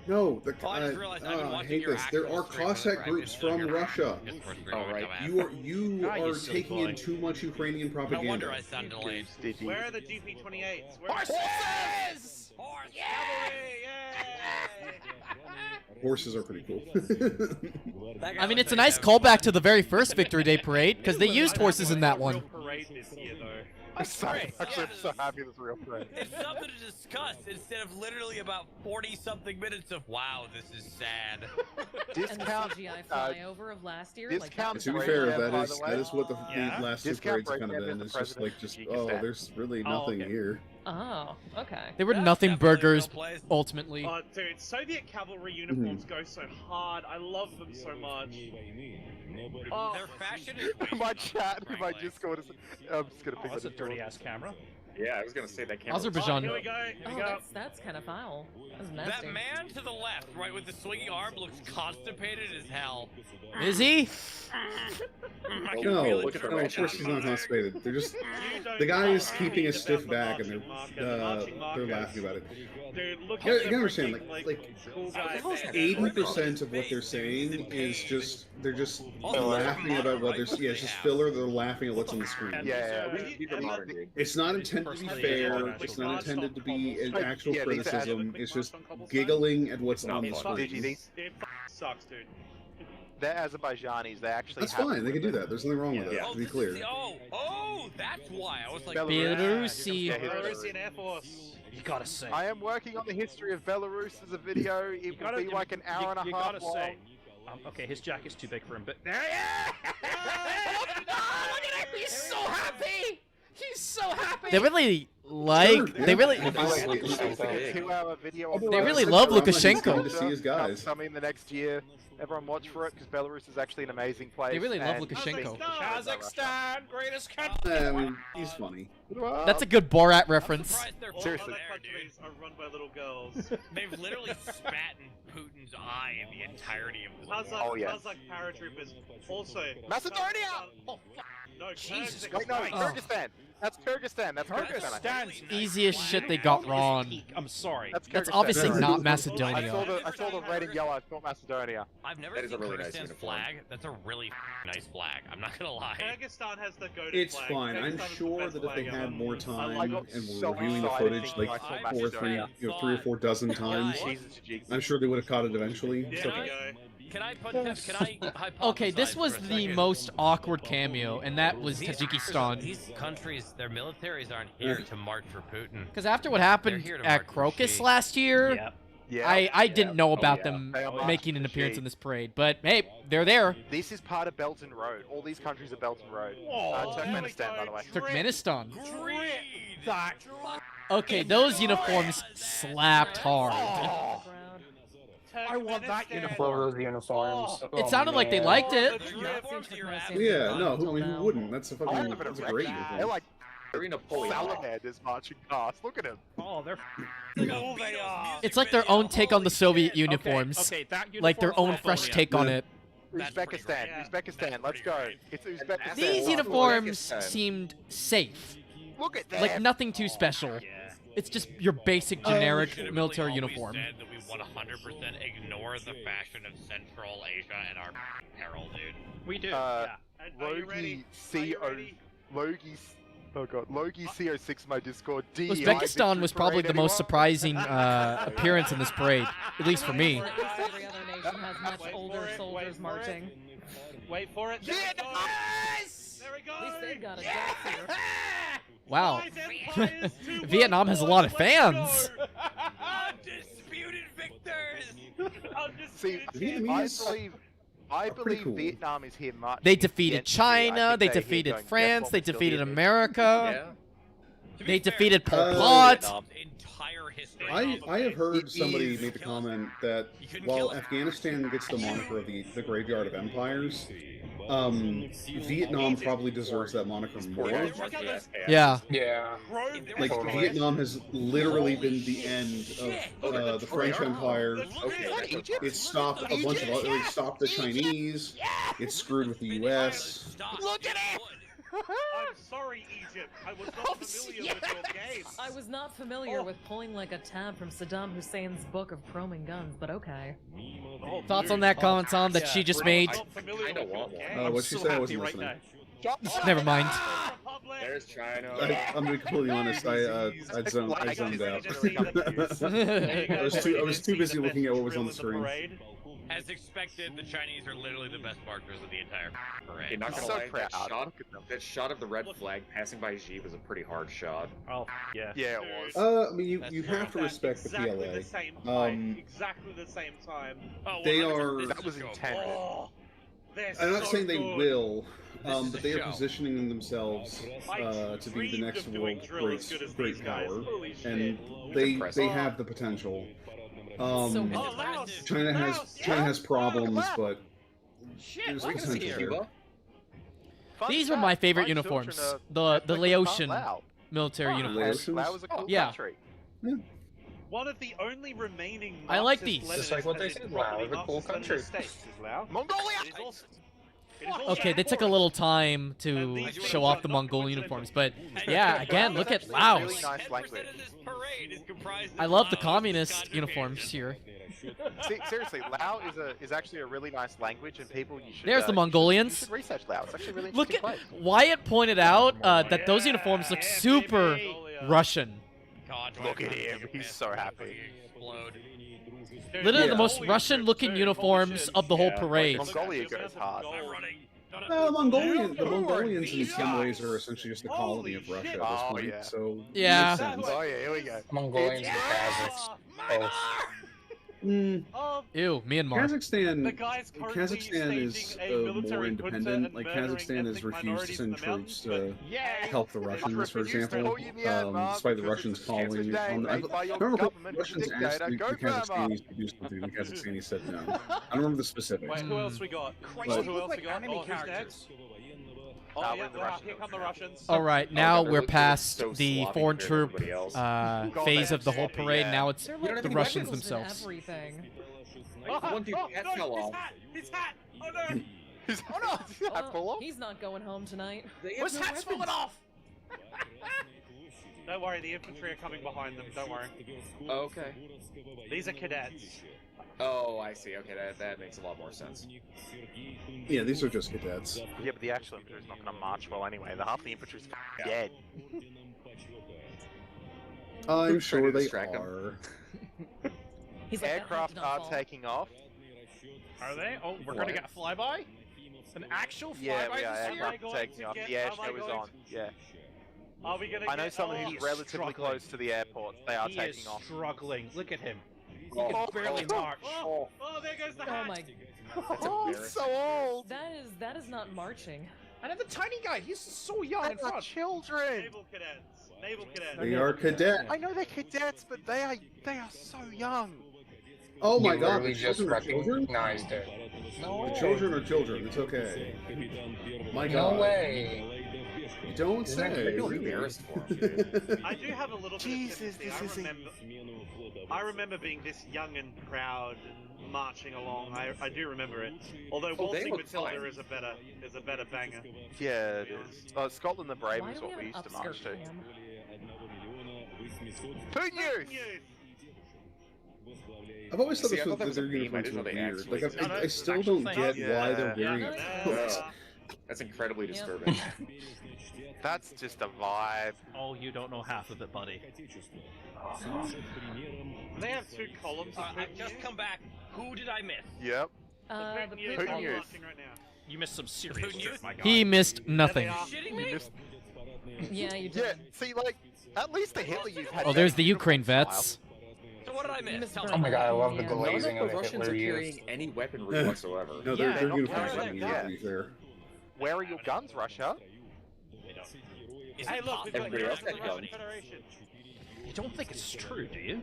No, the Oh, I just realized I've been I watching hate your this. There actual are stream Cossack whenever I groups just from figured Russia. Discord stream All would right. come out. You Ah, you are silly taking boy. in too much Ukrainian No wonder propaganda. I sound delayed. Did you? Where are the GP28s? Where Horses! Cavalry! Yay! Horses are pretty cool. I mean, it's a nice callback to the very first Victory Day parade, because they used horses in that one. Parade this year, though. I'm so, great. actually, Yeah. I'm so happy this real parade. It's something to discuss instead of literally about 40-something minutes of, wow, this is sad. And the Discount. CGI flyover of last year, like discount that To be was fair, Yeah, by that the way. is what the Yeah. last two Discount parades have kind of breakdown been. is It's just the like, just president. oh, there's really Oh, nothing okay. here. Oh, okay. They were That's nothing definitely a burgers, real place. ultimately. Oh, dude, Soviet cavalry uniforms go so hard. I love them so much. Oh, Their fashion is way My too chat, dumb, my frankly. Discord is. I'm just gonna Oh, pick that's a that dirty ass camera. Yeah, I was gonna say that camera. Azerbaijan. here we go. Here we Oh, go. that's kind of foul. That's nasty. That man to the left, right, with the swinging arm, looks constipated as hell. Is he? I can No, feel it look at the no, right of course now. he's not constipated. They're just You don't the guy is know keeping a anything stiff about the back, and marching marker, the they're marching markers. laughing about it. Dude, look You at gotta the understand, freaking, like cool guys. 80% of what they're saying is just they're just Also, laughing about what they're yeah, it's just filler. They're laughing at what's on the screen. Yeah, These are modern, dude. It's not intended to be fair. It's not intended to be an actual criticism. It's just giggling at what's on the Not screen. It sucks, dude. They're Azerbaijanis. They actually. That's have fine. They can do that. There's nothing wrong with Yeah. it. To be clear. Oh, that's why. I was like, Belarusi. Yeah, Belarusian Air Force. You gotta say. I am working on the history of Belarus as a video. It will gotta- be like an hour and a you half gotta long. say. Okay, his jacket's too big for him, but He's so happy! He's so happy! They really like. They really. It's a 2-hour video. They really love Lukashenko. Good to see his guys. Coming the next year. Everyone watch for it because Belarus is actually an amazing place. They really love and- Lukashenko. Kazakhstan, greatest country. I mean, he's funny. That's a good Borat reference. surprised they're All Seriously. other there, dude. countries are run by little girls. They've literally spat in Putin's eye in the entirety of this war. Oh, yeah. Kazakh paratroopers. Also, Macedonia! Oh, no, Jesus Kyrgyzstan. Wait, no, Oh. Kyrgyzstan. That's Kyrgyzstan. That's Kyrgyzstan. I think. Kyrgyzstan's Easiest shit they got wrong. I'm sorry. That's That's Kyrgyzstan. obviously No, not no, I Macedonia. saw the red and yellow. I thought Macedonia. I've never That is seen a really nice Kyrgyzstan's uniform. flag. That's a really nice flag. I'm not gonna lie. Kyrgyzstan has the goated It's flag. fine. I'm Kyrgyzstan is the sure best that if they flag had ever. more I time got and were so reviewing the excited footage thinking like I saw two or three, Macedonia. 3 or 4 dozen times, Jesus, Jesus. I'm sure they would have caught it eventually. There So, we go. Can I hypothesize Okay, this for was a the second? most awkward cameo, and that was These Tajikistan. These countries, their militaries aren't here to march for Putin. Because after what happened They're here to at mark for Crocus Xi. last year, Yeah. Yeah. I didn't know about yeah. them They are marching making an for appearance Xi. in this parade. But hey, they're there. This is part of Belt and Road. All these countries are Belt and Road. Oh, Turkmenistan, by the way. Turkmenistan. That. Okay, those uniforms slapped hard. Oh, I want that Turkmenistan. uniform. Love those uniforms. It Oh, sounded like they man. liked it. The uniforms are your ass. yeah, no, who wouldn't? That's a I fucking, give it a that's a red. great They're uniform. like Very Napoleon. salamanders marching past. Look at them. Oh, they're. Cool they are. It's like their own take on the Soviet uniforms. Okay, that Like their uniform's own fresh Napoleon. take on Yeah. it. That's pretty Uzbekistan. great. Yeah. Uzbekistan. That's Let's pretty go. great. It's Uzbekistan. These Uzbekistan. uniforms Uzbekistan. seemed safe. Look at them. Like nothing too special. Yeah. It's just your basic generic Legitimately military always uniform. Said that we 100% ignore the fashion of Central Asia and our apparel, dude. We do. Uh, yeah. Are you ready? Logie Are you CO. ready? Logie. Oh god. Logie CO6 in my Discord. DEI Uzbekistan was victory probably parade, the most anyone? surprising appearance in this parade, at least for me. Every other nation has much Wait older for it, soldiers wait for marching. Wait for it. There we go. There we go. At least they've got a depth here. Wow. Five empires, two Vietnam has a lot of world wars, fans. let's Undisputed victors! go. See, Undisputed Vietnamese- I are pretty believe cool. Vietnam is here marching. They against defeated the entity. I China, think they they're here defeated going, "Guess France, what, they we're still defeated here." America. To They be fair, defeated Pol Uh, Pot. Vietnam's entire history. I have heard somebody is- make the comment that You couldn't while kill us. Afghanistan gets the moniker of the graveyard of empires, Vietnam probably deserves that moniker more. Yeah. Yeah. Like, Totally. Vietnam has literally been the end of the French Empire. It stopped a bunch of other. It stopped the Chinese. It screwed with the U.S. Look at it! I'm sorry, Egypt. I was not familiar with your game. I was not familiar with pulling like a tab from Saddam Hussein's book of chroming guns, but okay. Thoughts on that comment, Tom, that she just made? I'm not familiar with your game. What she said, I wasn't listening. Never mind. There's China. I'm being completely honest. I zoned out. I was too busy looking at what was on the screen. As expected, the Chinese are literally the best markers of the entire parade. You're not gonna So lie, proud. that shot of the red flag passing by Xi was a pretty hard shot. Oh, yeah. Yeah, it was. I mean, you have to respect the Exactly PLA. the same time. Exactly the same time. Oh, They 100% are- That was intended. Oh, they're I'm not so saying they good. will, This is but a they are show. positioning themselves to be the dreamed next of doing world drill as good as great these guys. power, Holy shit. and they have the potential. So Oh, Laos! China has problems, but Shit, there's look at potential this there. here. Fun These were fact, my favorite children uniforms. are The technically part Laotian Lao. military uniforms. Laotians? Lao is a cool Yeah. country. One of the only remaining I like Marxist these. Leninists Just like what they that is said, properly Lao is a cool Marxist country. Leninist states is Lao. Mongolia! It is also- it is also Okay, they took a little time to show off the Mongol uniforms, but yeah, again, look at Really Laos. nice 10% language. of this parade is comprised of I love the Laos communist contributions. uniforms here. Seriously, Lao is actually a really nice language, and people you should. There's the You Mongolians. should research Lao. It's actually a really Look interesting at place. Wyatt pointed out that those uniforms look Yeah, super baby. Russian. God, Look at Ryan, him, your he's pants so are happy. fucking explode. Dude, Literally the Yeah. most Russian-looking uniforms of the whole Yeah. parade. Mongolia goes hard. I'm running. The Mongolians in some ways are essentially just a colony of Russia at this Oh, point, yeah. so Yeah. it makes sense. Oh yeah, here we go. Mongolians and Kazakhs. Both. Oh, Ew, Myanmar. the guy's currently Kazakhstan is staging a more military independent. junta and Like murdering Kazakhstan has ethnic refused to minorities send in the troops mountains, to but help the Russians, for example. Despite the Russians calling on. I remember the Russians asked the Kazakhstanis to do something, and the Kazakhstanis said no. I don't remember the specifics. Wait, who else we got? But- Who else we got? Oh, who's next? Oh, Nah, yeah, we're the wow, Russians. here come the Russians. All right, Oh, now God, we're they're past so the sloppy foreign compared to troop everybody else. phase of the whole Yeah. parade. Now it's They're the like Russians vehicles in themselves. everything. One dude, that fell his off. hat! His hat! Oh no! Oh no! Hat full Well, off? he's not going home tonight. What's hat's falling off? Don't worry, the infantry are coming behind them. Don't worry. Okay. These are cadets. Oh, I see. Okay, that makes a lot more sense. Yeah, these are just cadets. Yeah, but the actual infantry is not going to march well anyway. The half the infantry is dead. I'm sure they distract them. are. He's like, that hat Aircraft did not are fall. taking off. Are they? Oh, we're gonna What? get a flyby? An actual Yeah, flyby we are. this year? Aircraft are taking off. The air show is on. Yeah. Are we gonna I know get... someone oh, who's relatively struggling. close to the airport. They are He taking is off. struggling. Look at him. He Oh, can barely march. Oh, there goes the hat! Oh my! That's Oh, embarrassing. so old! That is not marching. And then the tiny guy, he's so young in They are front. children! Naval cadets. Naval cadets. They are cadets. I know they're cadets, but they are so young. Oh my You god, literally the just children are children? recognized it. The children are children, it's okay. My No god. way. You don't Isn't that- say. I feel embarrassed for him, dude. I do have a little bit Jesus, of sympathy. this is I remember being this young and proud and marching along. I do remember it. Although Oh, they Waltzing look Matilda fine. is a better banger. Yeah, it is. Scotland the Brave Why is do we what we have used an to march upskirt to. cam? Putin youth! I've always thought See, this I was thought that was their a meme. I uniforms didn't were know they weird. actually Like, I existed. still don't get Yeah. why they're wearing Yeah. a coat. That's incredibly disturbing. That's just a vibe. Oh, you don't know half of it, buddy. They have two columns of I've just come back. Who did I miss? Yep. The The Putin Putin youth youth. are marching right now. You missed some serious shit, my guy. He missed nothing. There Shitting me? Yeah, you Yeah, did. see, like, at least the Hitler youth had. Oh, there's the better Ukraine uniform vets. style. So what did I miss? Tell Oh my god, I love the Yeah. None of glazing the of it Russians were are used. carrying any weaponry whatsoever. No, Yeah, they're not uniforms. carrying To that be fair. Where are your guns, Russia? Is Hey, it look, we've got possible Everybody they're else gas had from the Russian guns. Federation. You don't think it's true, do you?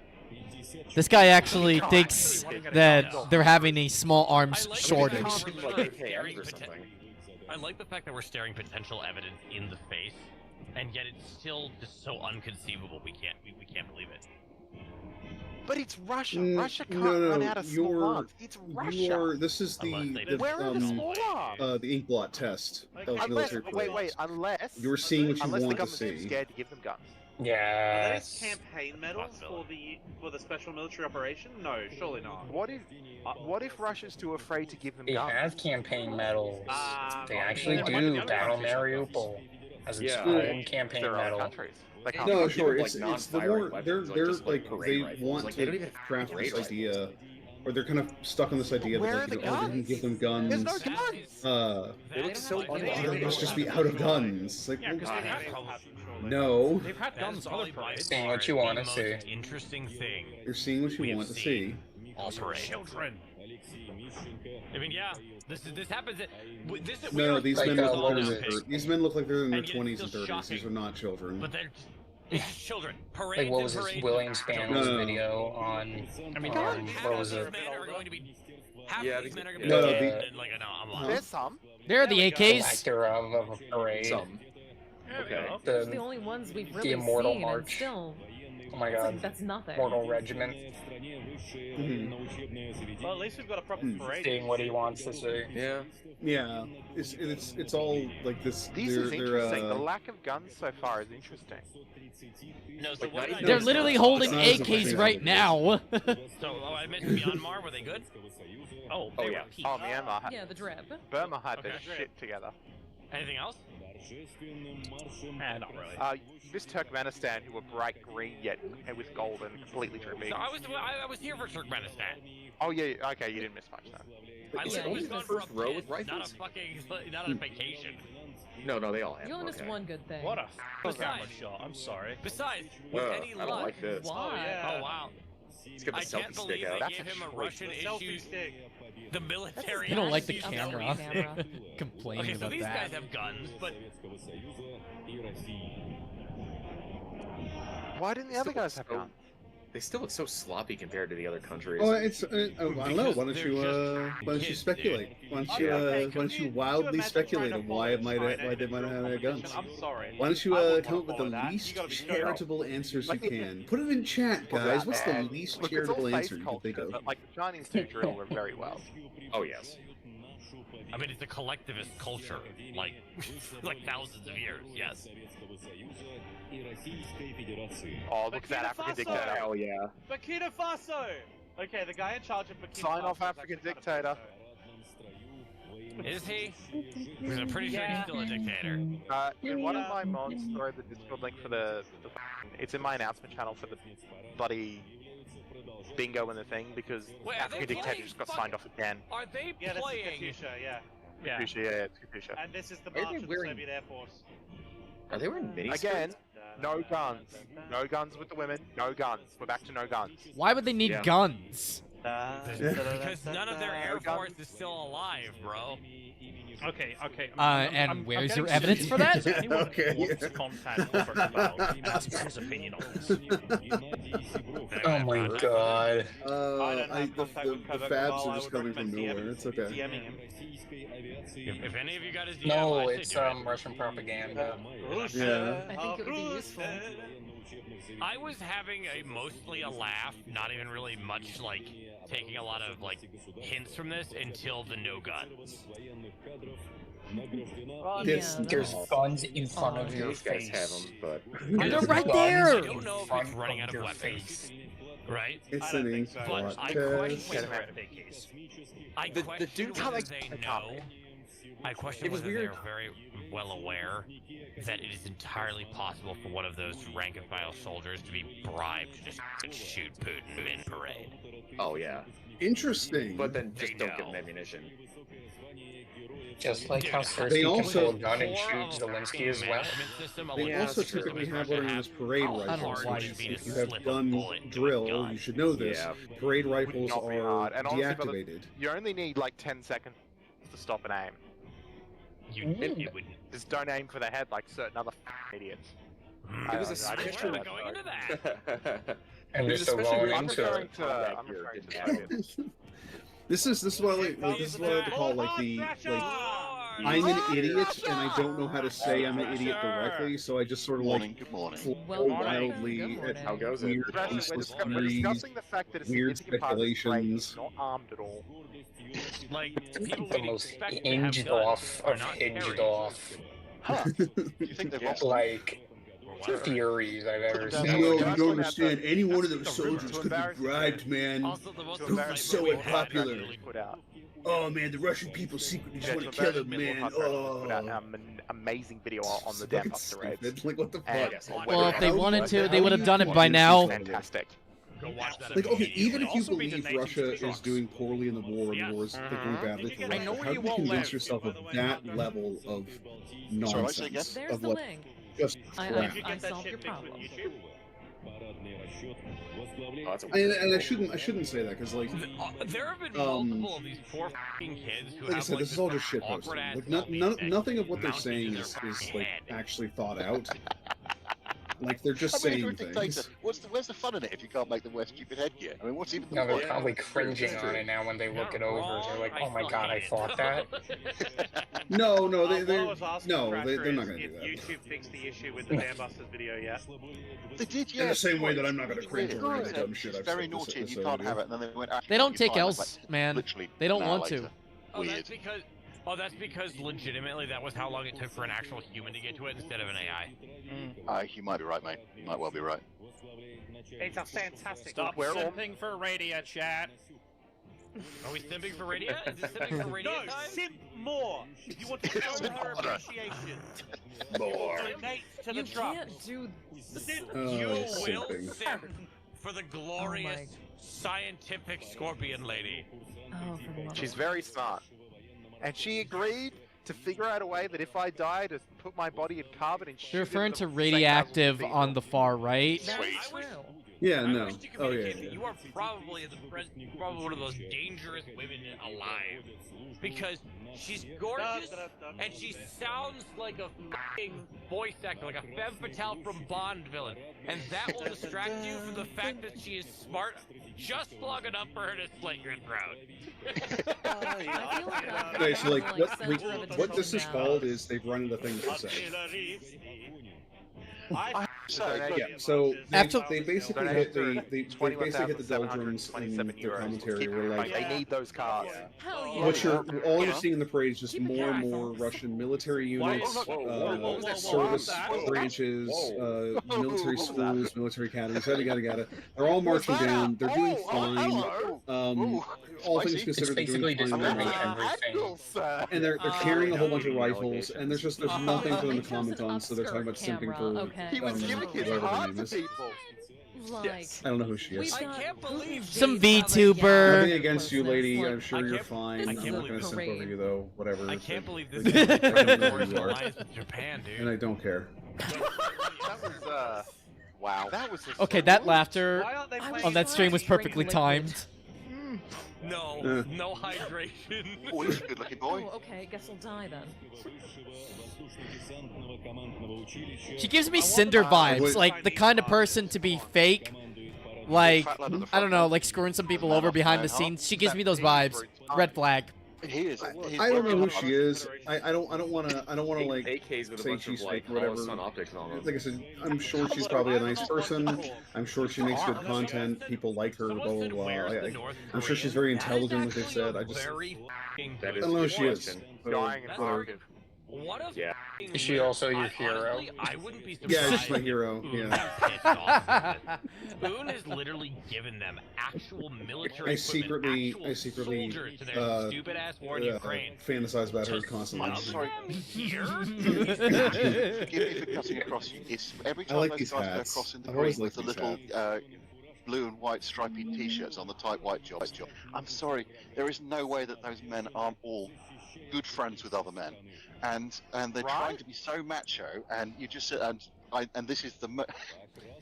This guy actually No, thinks actually, that they're having a small arms I like shortage. the Shortage. fact Like that we're AKMs staring or poten- something. I like the fact that we're staring potential evidence in the face, and yet it's still just so unconceivable. We can't believe it. But it's Russia. Mm, Russia can't no, run out of small you're- arms. It's Russia. This is Unless they the Where are the small arms? the inkblot test of Okay, Unless, military wait, codes. unless You're seeing what you unless the want to government's too see. scared to give them guns. Are Yeah. those campaign medals for the special military operation? No, surely not. What if Russia's too afraid to give them They guns? have campaign medals. They well, actually there might be do. other Battle countries with Mariupol has its Yeah. own campaign There are other medal. countries. They can't No, They sure. give, It's like, it's the non-firing more weapons, they're just, like, like parade they rifles. want Like, they don't to even have craft parade this idea, rifles. or they're kind of stuck on this idea Where that are the like, oh, we can give them guns. There's no guns. They look so They unmotivated. must just be out of guns. It's like, Yeah, because well, they've had no, They've had That guns is other probably by parades. Seeing far what you the wanna most see. Interesting thing. you're seeing what We you have want to see. seen. All parade. Children. I mean, yeah, this happens. No, these Like, men look what like is they're it? these men look like they're in their And yet it's 20s and still 30s. These shocking. are not children. But they're it's just children. Parades Like, what was and this parades William and Spannell's No. video on? I mean, What was it? These men are going to be. Half Yeah, of these men are going to no, be the- dead, and, like, no, I'm lying. There's some. There are the AKs. Actor of a parade. Some. Okay. Those are the The only ones we've really Immortal seen, March. and still, oh my it's god, like, that's nothing. Mortal Regiment. Well, at least we've got a proper parade. Seeing what he wants to see. Yeah. Yeah, it's all like this. This is interesting. The lack of guns so far is interesting. No, so Like, what not did I even- They're miss? literally It's holding not as AKs efficient right as it now. So, I missed Myanmar. Were they good? Oh, Oh, they yeah. were peak. Oh, Myanmar had Yeah, the drip. Burma had their Okay. shit together. Anything else? Not really. This Turkmenistan, who were bright green yet with gold and completely dripping. So I was here for Turkmenistan. Oh yeah, okay, you didn't miss much then. I Is it was only the gone for a first row with piss, not rifles? a fucking, not a vacation. No, they all have. You only missed Okay. one good thing. What a Besides- camera shot. I'm sorry. Besides, with any I don't luck, like this. Why? yeah. oh wow, He's got I the can't selfie believe stick they out. That's gave a him a treat. Russian Selfie issue. stick. The military. They don't like the actually- camera. Camera. Complaining Okay, so about these guys that. have guns, but Why didn't the other guys have guns? They still look so sloppy compared to the other countries. Oh, it's I don't know. Because Why don't they're you just why don't you kids, speculate? Why don't Oh, you yeah, okay, why can don't you you wildly imagine speculate trying on to why follow China why they in a might not drill have guns? competition? I'm sorry. Why don't you I wouldn't come up wanna with follow the that. least You gotta be straight up. charitable answers you Like- can? Put it in chat, Look at guys. that, What's the man. least Look, it's all charitable face answer you can culture, think of? but, like the Chinese do drill very well. Oh yes. I mean it's a collectivist culture, like like thousands of years. Yes. Oh, look at that Burkina African Faso! dictator. Hell yeah. Burkina Faso! Okay, the guy in charge of Burkina Sign Faso off is African actually dictator. Is he? Because I'm pretty sure he's still a dictator. In one of my mods, throw the Discord link for it's in my announcement channel for the bloody bingo and the thing because Wait, are African they dictator playing just got fucking- signed off again. Are they Yeah, that's playing? Katusha, yeah. Yeah. Katusha, yeah, it's Katusha. And this is the Are they march of the wearing- Soviet Air Force. Are they wearing mini Again, no guns. No guns with the women. No guns. We're back to no guns. Why would they need Yeah. guns? Because none of their air force is still alive, bro. Okay, okay. And where's your getting evidence for that? suspicious. Anyone Okay. who wants to contact Robert about asking his opinion on this. Oh my god. I don't have contact the with Kazakh fabs Kamal, are I just would coming from recommend nowhere. It's okay. DMing him. If any of you got his DM, No, I say it's do it. Russian propaganda. Yeah. I think it would be useful. I was having mostly a laugh, not even really much like taking a lot of like hints from this until the no guns. Well, This- Yeah. There's guns in front of your These guys face. have them, but They're There's right guns there! I in don't know if front it's running of out of your weapons, face. right? It's I don't an think so. But inkblot I test. question AKs. I The question dude whether like- they I can't- know. I question It was whether weird. they're very well aware that it is entirely possible for one of those rank and file soldiers to be bribed to just shoot Putin in parade. oh yeah. Interesting. But then just They don't give know. them ammunition. Just like how Dude, Cersei They can also- pull a gun and shoot Zelensky as well. They also typically have one of those parade How rifles, hard which would it be to if you have slip a done bullet into a drill, gun? you should know this. Yeah. Parade Would rifles not be are hard. And honestly, brother, deactivated. you only need like 10 seconds to stop and aim. It would. Just don't aim for the head like certain other idiots. It was a I didn't special. know going that. into that. And It they're was still especially going really I'm into referring it. to, I'm referring to the This is what I like to call like the I'm an idiot and I don't know how to say I'm an idiot directly, so I just sort of like Good morning. flow Well, wildly good at morning. How goes it? weird, We're useless discussing summaries. the fact that a weird significant part of this raid is speculations. not armed at all. Like people The would most expect to have hinged guns off are of not hinged carried. off Huh. You think they've lost? like theories I've ever No, seen. no, You no, don't understand. Any one of those that's soldiers too could be embarrassing. bribed, man. Also, the most To Putin's embarrass so what we unpopular. actually put out. Oh man, the Russian people secretly just Yeah, want to to kill embarrass him, me, Lord man. Hunter actually put out Oh, an amazing video on the It's damn fucking Buster raids. stupid. Like what the And fuck? Well, if they How do wanted you- to, how they do would have you done it want by to now. see Fantastic. Go watch that Like, okay, immediately. even if you Also be believe donated Russia to is trucks. doing poorly in the war and the war's Yes. going badly for I Russia, know where how do you you all convince live, yourself by of the way, that Hunter. level of Sorry, say nonsense? again? There's Of the like, link. just I crap. Did you get that solved your shit fixed with problem. YouTube? Oh, that's a And I shouldn't say that because like There have been multiple of these poor fucking kids who like I have said, like this is all just shit awkward posting. ass Like selfies that nothing of what they're mounted saying to is their like head. actually thought out. Like they're just I mean, saying everything things. data. Where's the fun in it if you can't make them wear stupid headgear? I mean, what's even the Now they're point? probably cringing on it now when they look it over. They're like, oh my god, I thought that. No, What I they're was asking, no, Crasher, they're not is gonna do that. if YouTube fixed the issue with the Dam Busters video yet. They did, yeah. In the same way that I'm not gonna cringe over Weird. the dumb shit It's I've very said naughty and this you can't video. have it. And then they went, They don't take fine. L's, Like, man. literally They don't an hour want to. later. Oh, Weird. that's because legitimately that was how long it took for an actual human to get to it instead of an AI. You might be right, mate. You might well be right. It's a fantastic. Stop Where all- simping for radio chat. Are we simping for radio? Is this simping for radio No, time? simp more. If you want to show Simp her harder. appreciation, More. donate to the You truck. can't do. Simp. Oh, You will simping. simp for the glorious my- scientific scorpion lady. Oh, for the love She's of- very smart. And she agreed to figure out a way that if I die, to put my body in carbon and shoot You're it referring at to the same radioactive level on the far right. That's Sweet. true. Yeah, I no. wish to Oh yeah. communicate that you are probably probably one of the most dangerous women alive because she's gorgeous and she sounds like a fucking voice actor, like a femme fatale from Bond villain, and that will distract you from the fact that she is smart just long enough for her to slit your throat. I feel like I've Okay, so like become, what center of what this is attention called now. is they've run into things to say. So, Yeah, so After- they basically hit the they basically hit the doldrums in their commentary where like They need those cars. Hell yeah. what all you're seeing in the parade is just Keep it more and careful. more Russian military units, whoa, service whoa. branches, Whoa. military Whoa. schools, military academies, yada. They're all marching down. They're doing fine. Ooh. All things Spicy. It's considered, they're basically doing fine. destroying everything. And they're carrying a whole bunch of Oh, rifles, and there's nothing for them to They chose comment an on, so they're talking about upskirt simping camera, for okay. He was giving his whatever her heart name to is. people. Like, I don't know who she is. we've I got can't believe Putin's Some days of the VTuber. Nothing yeah, against you, lady. like, I'm sure I you're can't- fine. I I'm can't not believe gonna simp over parade. you though. Whatever. I can't believe this Like, is I don't know who forced you are, alliance with Japan, dude. and I don't care. That was wow. That was just Okay, so that rude. laughter Why aren't they I playing on that stream was Drink perfectly liquid. timed. No, no hydration. Oh, he's a good looking boy. oh, okay, guess I'll die then. She gives me Cinder vibes, Wait. like the kind of person to be fake. Like, Fat lad at the I front don't know, there. like screwing some people Man over off, behind man the off. scenes. She gives me those vibes. Red flag. He is. I don't know who she is. I don't wanna like AKs with a say bunch she's of like fake or whatever. sun optics on them. Like I said, I'm sure she's probably a nice person. I'm sure she makes good content. People like her. Blah blah blah. I'm sure she's very intelligent, like they said. I just That I is don't know who a she is. question. Dying and Whatever. active. What a Yeah. fucking Is she weird- also your I- hero? honestly, I wouldn't be surprised. Yeah, she's my hero. Boone Yeah. is pissed off with it. Boone has literally given them actual military I equipment, secretly, actual soldiers to their stupid ass war in Ukraine. fantasize about her To constantly. sub them here? Forgive me for cutting across you. It's every I time like those these guys go hats. across in the I've green always with the liked these little blue and white stripy t-shirts on the tight white job. I'm sorry, there is no way that those men aren't all good friends with other men, and they're trying to be so macho, and you just and this is the.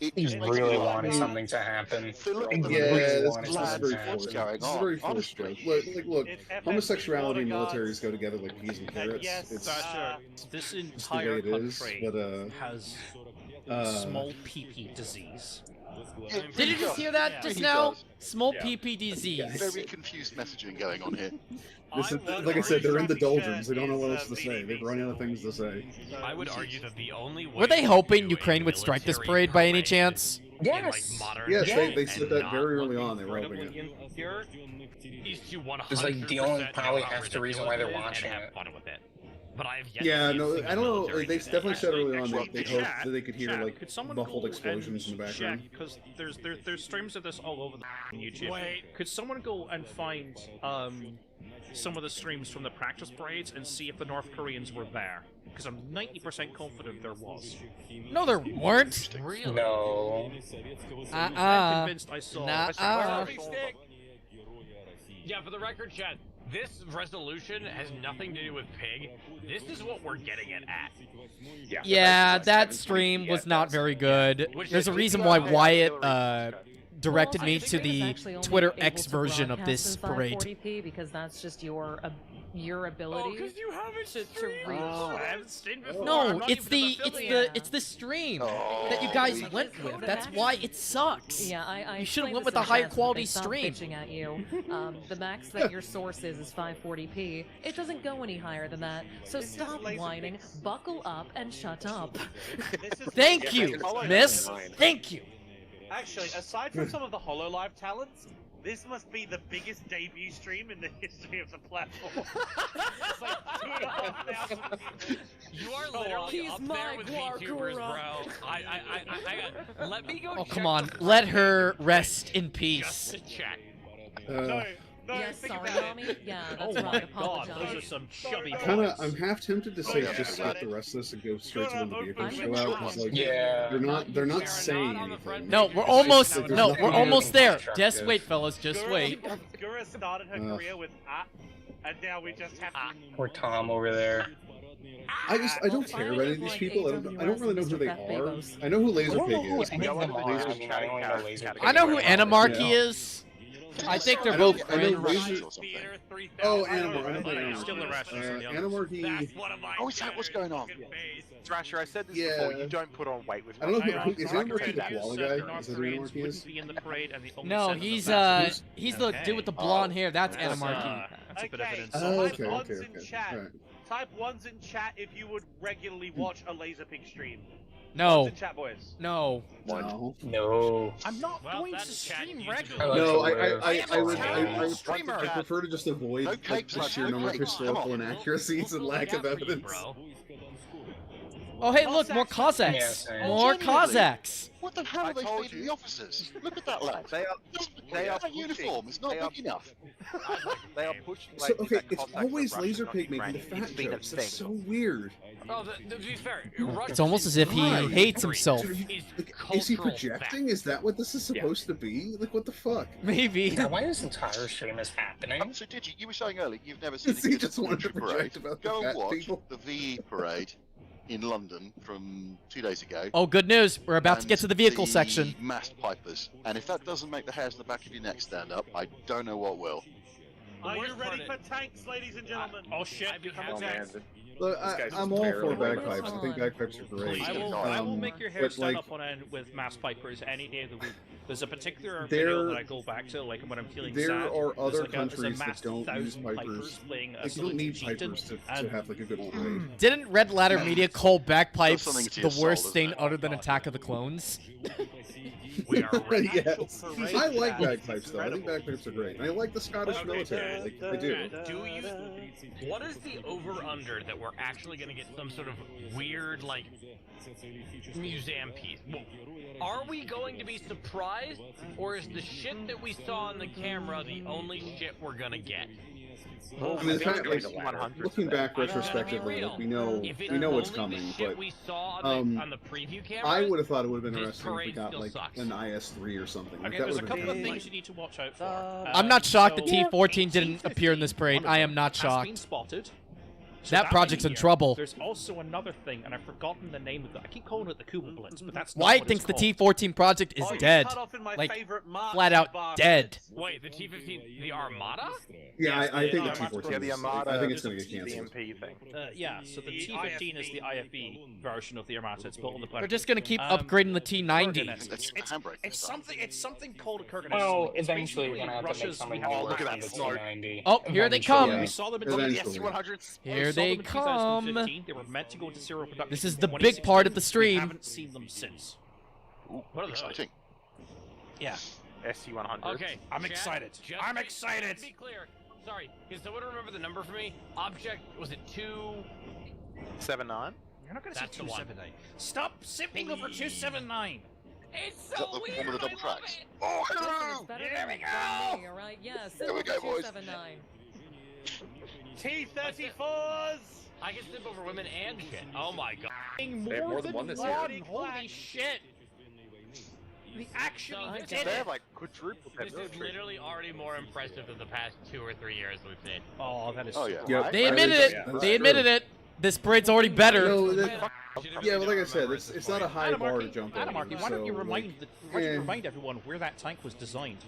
It He just makes me really laugh. wanted something to happen. Philip, Yeah, this is lads, very what's forced. going This is a on? very forced joke. Look, It's FSB homosexuality and border militaries guards. go together like peas and carrots. yes, It's Sasha, this just the way entire it is, country but has small pee disease. Did you just hear that Yeah. just He now? does. Small Yeah. pee disease. Very confused messaging going on here. this is, want like I said, they're in the traffic doldrums. They don't know what is, else to say. They've run out of things to say. I would argue that the only way Were they to hoping do Ukraine a would strike this military parade by any parade chance? in, like, Yes. modern Yes, day they said and that not very look early on. They were hoping incredibly it. insecure is to 100% It's like the only know probably how half the reason why ridiculous they're it is watching and it. have fun with it. But I have yet Yeah, to see a no, single I don't know. military They do that. definitely said early on Actually, they chat, hoped that they could hear chat, like could someone muffled go explosions in the and background. check, because there's streams of this all over the YouTube. Wait. Could someone go and find some of the streams from the practice parades and see if the North Koreans were there? Because I'm 90% confident there was. No, there weren't. Really? No. I'm convinced I saw. Nuh-uh. Yeah, for the record, Chad, this resolution has nothing to do with Pig. This is what we're getting it at. Yeah, that stream was not very good. There's a reason why Wyatt directed me to the Twitter X version of this parade. 540p because that's just your ability you haven't to reach. I haven't seen before. I'm No, not it's even the affiliated. it's the stream Oh, that you guys we- went with. That's why it sucks. Yeah, I You should have explained went this with a in higher chat so that quality they stop stream. bitching at you. The max that your source is 540p. It doesn't go any higher than that. So This is stop laser whining, pix. buckle up, and shut up. This is Thank Yeah, you, it's all miss. online. Thank you. Actually, aside from some of the HoloLive talents, this must be the biggest debut stream in the history of the platform. It's like 2,500 people. You are literally He's up my there with VTubers, bro. Let me go Oh check come on, the let front her page rest in just peace. to check. No, Yes, think sorry, about mommy. it. Yeah, Oh that's my right. god, Apologize. those are some chubby I'm half tempted to say yeah, just about skip the rest of this and go straight to when the vehicles I'm show out. 'Cause, like, Yeah. they're not They're saying not on the front anything. No, we're almost There's no, nothing we're here almost that's there. constructive. Just wait, fellas. Just wait. Gura started her career with and now we just have to. Poor Tom over there. I don't care about any of these people. I don't really know who they are. I know who Laserpig is. I know but who Laser- I mean, I only know Laser. I know who Animarchy Yeah. is. I think they're I know- both I know friends. Laser- or something. Theater 3000. Oh, I know, Animal. right? Animal. Still the rest of the others. Animarchy. That's one of my Oh, is that what's going on? favorite phase. Thrasher, I said this Yeah. before. You don't put on weight with. I don't know Russia. who is Animarchy the News koala said the guy? North Is that who Koreans Animarchy wouldn't is? be in the parade, and the only No, sent them he's ambassadors. he's the dude with the blonde hair. That's Animarchy. That's a bit of Okay, an so insult. type okay, ones okay, in okay. chat. Alright. Type ones in chat if you would regularly watch a Laserpig stream. Ones No, in chat, boys. no. No. No. I'm not Well, going to that's chat stream user. regularly. No, I I prefer to just avoid No like, capes, the lads, sheer no number of capes. Come historical on. inaccuracies and lack of evidence. Bro. Oh hey, look, more Yeah, Cossacks. same. More Genuinely. Cossacks. What the hell I are they told feeding you. the officers? Look at that lad. They are. They are that uniform. It's not They are- big enough. They are pushing. So Like, okay, that it's Cossacks are always Russian, not Laserpig making the Ukrainian. fat It's been a jokes. That's thing. so weird. Oh, to be fair, It's almost as if he Why? hates himself. Dude, Is Like, is he cultural projecting? fact. Is that what this is supposed to be? Like, what the fuck? Maybe. Yeah, why this entire stream is happening? So did you were saying earlier you've never seen He a just wanted to parade. project about the Go and fat watch people. the VE parade in London from 2 days ago. Oh, good news. We're about to and get to the vehicle the section. Masked pipers. And if that doesn't make the hairs on the back of your neck stand up, I don't know what will. Are you worst ready part for tanks, ladies and gentlemen? Oh shit, I've become had a tank. Look, This guy's I'm just all barely for awake. bagpipes. I think bagpipes are great. I will make your hair but, stand like, up on end with mass pipers any day of the week. There's a particular There- video that I go back to, like when I'm feeling There sad. are There's other like countries there's a that massed don't use 1,000 pipers. playing a Like, you don't need Salute pipers Chieftain, to and have like a good parade. Didn't Red Ladder Media call bagpipes something to the your soul, worst doesn't thing it? other than Attack of the Clones? We are ready. Yes, parade I like sounds bagpipes though. I think incredible. bagpipes are great. And I like the Scottish Okay, military. Like, I do. Do you? What is the over/under that we're actually going to get some sort of weird, like, museum piece? Well, are we going to be surprised, or is the shit that we saw on the camera the only shit we're gonna get? I mean, looking back retrospectively, like, we know what's coming, but on the preview camera, I would have thought it would have been interesting if we got like an IS-3 or something. Like, Okay, that there's a would have couple been of cool. things you need to watch out for. I'm not shocked the so- T-14 didn't appear in this parade. I am not Has been shocked. spotted. So That project's in here. trouble. There's also another thing, and I've forgotten the name of it. I keep calling it the Kuba Blitz, but that's not White what thinks it's the called. T-14 project is Oh, you dead. cut off in my Like, favorite mark, flat out bastard. dead. Wait, the T-15, the Armada? Yeah, I think the Armada. T-14 Yeah, the is, Armada. I think it's going to get canceled. DMP thing. Yeah, so the T-15 is the IFB version of the Armata. It's built on the They're planet. just gonna keep upgrading the T-90. It's something called a Kurgan. Well, eventually we're gonna have to make Russia's. something Oh, more look at than that the smoke. T90. Oh, here they come. Yeah. We saw them in Eventually. Here they come. They were meant to go into serial production. This is in the big part of the 2016. stream. We haven't seen them since. Ooh, What are exciting. Yeah. SC-100. Okay, I'm chat, excited. just I'm to excited. Be clear. Sorry, can someone remember the number for me? Object, was it 279? You're not gonna That's see the one. 279. Stop sipping over 279. It's Is that so the weird. one with the double I love tracks? it. Oh, Listen, hello! it's better Here than we me, go! all right? Yeah, Here we go, boys. 279. T-34s! I can slip over women and shit. Oh my god. more than one this year. Holy shit! The action So he this did is- They it! have like quadrupled their This is military. literally already more impressive than the past 2 or 3 years we've seen. Oh, that is Oh, so yeah. Yep. They I admitted think it. that's They admitted true. it. This parade's already better. No, Yeah, yeah, but like I said, it's not a high bar to jump over. Adamarky, why don't you so, remind like, why don't you eh. remind everyone where that tank was designed?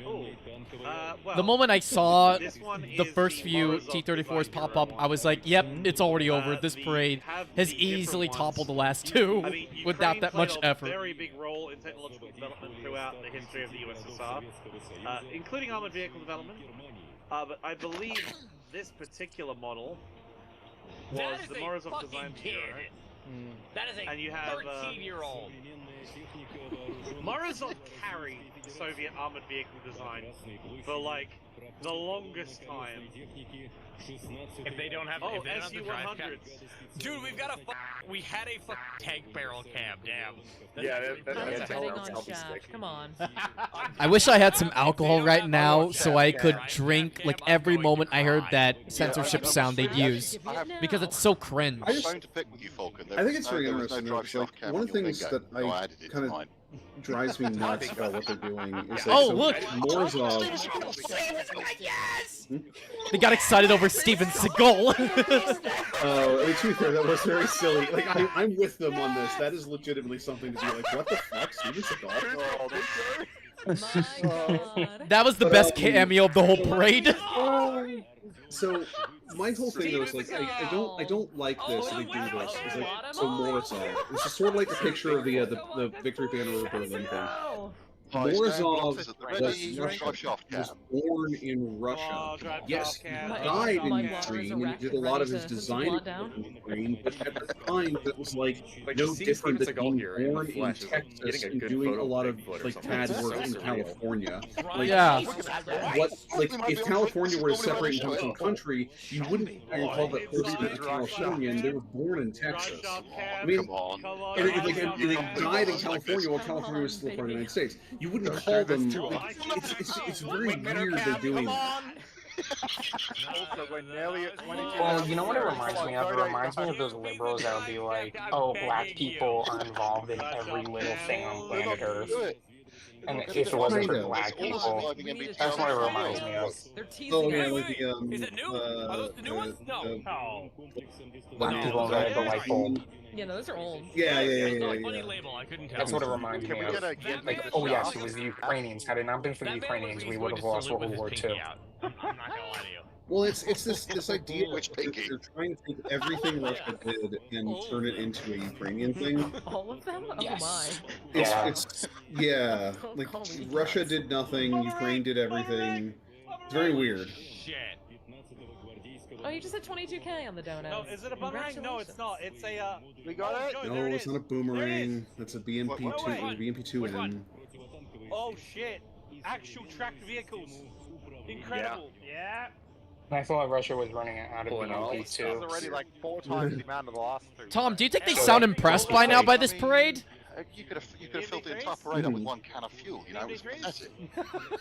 Well, The moment I saw this one the is first the few Morozov T-34s design pop Euro up, one. I was like, yep, it's already over. This We parade have has the different easily ones. toppled the last two I mean, without Ukraine that played much a effort. very big role in technological development throughout the history of the USSR, including armored vehicle development. But I believe this particular model was That is the a Morozov fucking design kid. Euro. That is a And you have, 13-year-old. Morozov carried Soviet armored vehicle design for like the longest time. If they don't have, Oh, if they don't have the drive cam. SU-100s. Dude, we had a tank barrel cam. Damn. Yeah, that- I'm that's betting how on I'll be Shaft. sick. Come on. I wish I had some alcohol right now so I could drink like every moment I heard that censorship sound they'd use. Because it's so cringe. I'm going to pick with you, Falcon. I think it's very there was no interesting. drive It's shaft like, cam one on of the your things bingo. that No, I added it to kind of mine. drives me nuts about what they're doing is like, Oh, so look! Morozov. They got excited over Steven Seagal. I mean, to be fair, that was very silly. Like, I'm with them on this. That is legitimately something to be like, what the fuck, Steven Seagal? My God. That was the best cameo of the whole parade. So my whole thing though is like I don't like this. They do this. It's like so Morozov. This is sort of like the picture of the victory banner over Berlin thing. Morozov was born in Russia. Yes, he died in Ukraine and he did a lot of his design in Ukraine, but at the time that was like no different than being born in Texas and doing a lot of like CAD work in California. Like, Yeah. what like if California were to separate into its own country, you wouldn't call that person a Californian. They were born in Texas. I mean, and they died in California while California was still part of the United States. You wouldn't call them. Like, it's very weird they're doing that. Well, you know what it reminds me of? It reminds me of those liberals that would be like, oh, black people are involved in every little thing on planet Earth. And if it wasn't for black people, that's what it reminds me of. They're teasing Oh yeah, us. like the Is it new? Are those the new ones? No. Black people that the light bulb. Yeah, no, those are old. Yeah. Funny label, I couldn't tell. That's what it reminds me of. Like, oh yes, it was the Ukrainians. Had it not been for the Ukrainians, we would have lost World War II. I'm not gonna lie to you. Well, it's this idea that they're trying to take everything Russia did and turn it into a Ukrainian thing. All of them? Oh Yes. my. It's like Russia did nothing, Ukraine did everything. It's very weird. Shit. Oh, you just had 22K on the donut. No, is it a boomerang? No, it's not. It's a. We got it. No, it's not a boomerang. That's a BMP2. BMP2 in. Oh shit! Actual tracked vehicles. Incredible. Yeah. I thought Russia was running out of It's BMP2. already like 4 times the amount of the last 2. Tom, do you think they sound impressed by now by this parade? you could have filled the entire parade up with one can of fuel. You know, it was pathetic.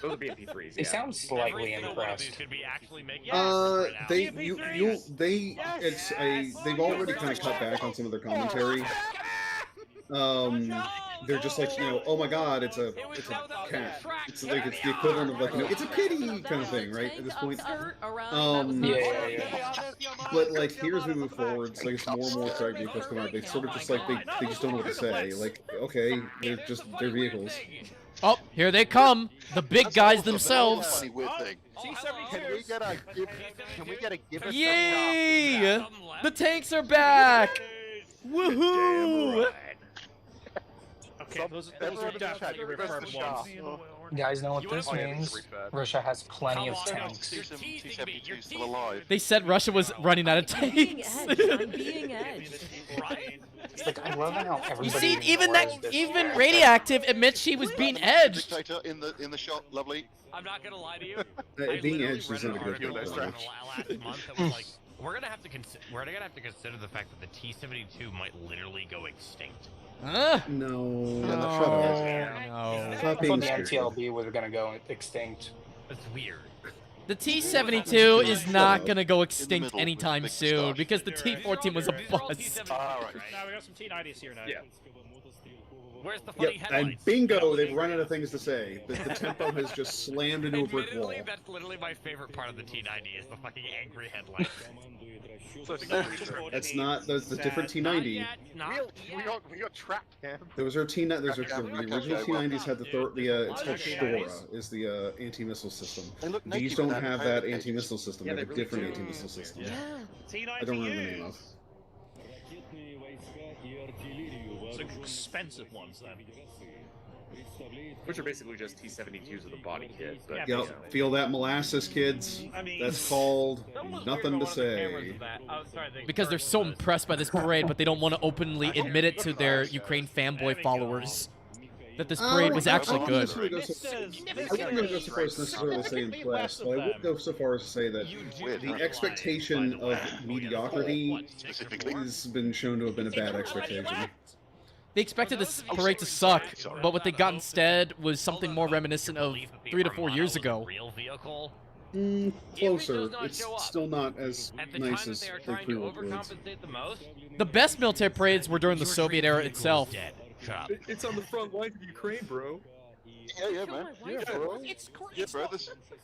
Those are BMP3s. They sound slightly impressed. Could be actually making they've already kind of cut back on some of their commentary. They're just like, you know, oh my god, it's a cat. It's like it's the equivalent of like, you know, it's a kitty kind of thing, right? At this point. But like here as we move forward, it's like it's more and more track vehicles come out. They sort of just like they just don't know what to say. Like, okay, they're vehicles. Oh, here they come, the big guys themselves. Funny weird thing. Can we get a give us Yay! The tanks are back! Woohoo! Okay, those are definitely referred ones. You guys know what this means? Russia has plenty of tanks. T-72 still alive. They said Russia was running out of tanks. I'm being edged. It's like, I love how everybody. You see, even Radioactive admits she was being edged. Dictator in the shot, lovely. I'm not gonna lie to you. Being edged isn't a good thing. Last month, I was like, we're gonna have to consider the fact that the T-72 might literally go extinct. Huh? No. Shut up. No. It's I not thought being the screwed. NTLB was gonna go extinct. That's weird. The T-72 is not gonna go extinct anytime soon because the T-14 was a bust. Now we got some T-90s here now. Yeah. Where's the funny Yep, headlights? and bingo, they've run out of things to say. The tempo has just slammed into a brick wall. Admittedly, that's literally my favorite part of the T-90 is the fucking angry headlights. That's not. That's the different T-90. We got trapped, man. Those are the original T-90s had it's called Stora, is the anti-missile system. These don't have that anti-missile system. They have a different anti-missile system. I don't remember the name of. So expensive ones then. Which are basically just T-72s with a body kit. But, Yep, you know. feel that molasses, kids. That's called nothing to say. Because they're so impressed by this parade, but they don't want to openly admit it to their Ukraine fanboy followers. That this parade was actually good. I wouldn't go so far as necessarily say impressed, but I would go so far as to say that the expectation of mediocrity has been shown to have been a bad expectation. They expected this parade to suck, but what they got instead was something more reminiscent of 3 to 4 years ago. Closer. It's still not as nice as they proved it was. The best military parades were during the Soviet era itself. It's on the front lines of Ukraine, bro. Yeah, man. Yeah, bro. It's bro.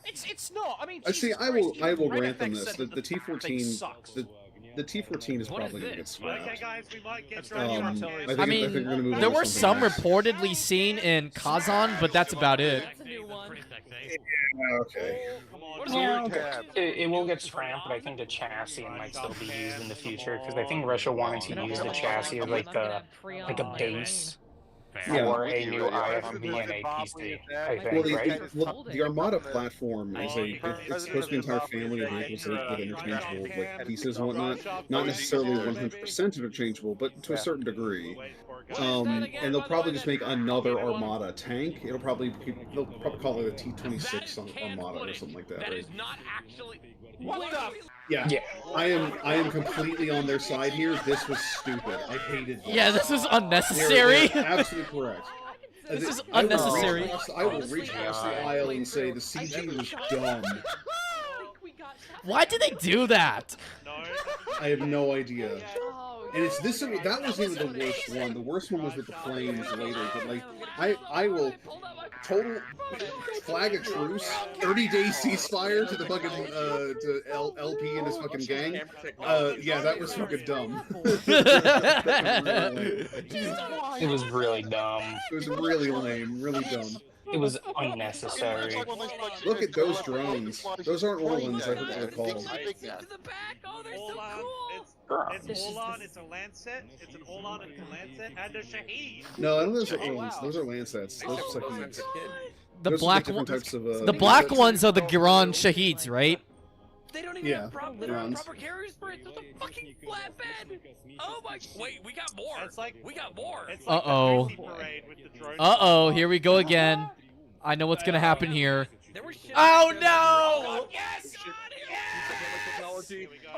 it's not. I mean, See, I will grant them this. The T-14, the T-14 is probably going to get scrapped. Okay, guys, we might get I mean, there were some reportedly seen in Kazan, but that's about it. Okay. Yeah, it will get scrapped, but I think the chassis might still be used in the future because I think Russia wanted to use the chassis as like a base for a new IFV and APC. I think, well, the Armada platform is it's supposed to be an entire family of vehicles with interchangeable like pieces and whatnot. Not necessarily 100% interchangeable, but to a certain degree. And they'll probably just make another Armada tank. They'll probably call it a T-26 Armada or something like that, right? Yeah. I am completely on their side here. This was stupid. I hated this. Yeah, this is unnecessary. They're absolutely correct. This is unnecessary. I will reach past the aisle and say the CG was dumb. Why did they do that? I have no idea. And it's this. That wasn't even the worst one. The worst one was with the planes later. But like, I will total flag a truce, 30-day ceasefire to the fucking to LP and his fucking gang. Yeah, that was fucking dumb. it was really dumb. It was really lame, really dumb. It was unnecessary. Look at those drones. Those aren't Orlans, I think they're called. It's Orlan, it's a Lancet, it's an Orlan, it's a Lancet, and a Shaheed. No, I don't think those are Orlans. Those are Lancets. Those are Shaheeds. The black ones. The black ones are the Giran Shaheeds, right? They don't even have proper carriers for it. There's a fucking flatbed. Oh my! Wait, we got more. It's like we got more. Uh-oh. Uh-oh, here we go again. I know what's gonna happen here. Oh no! Yes!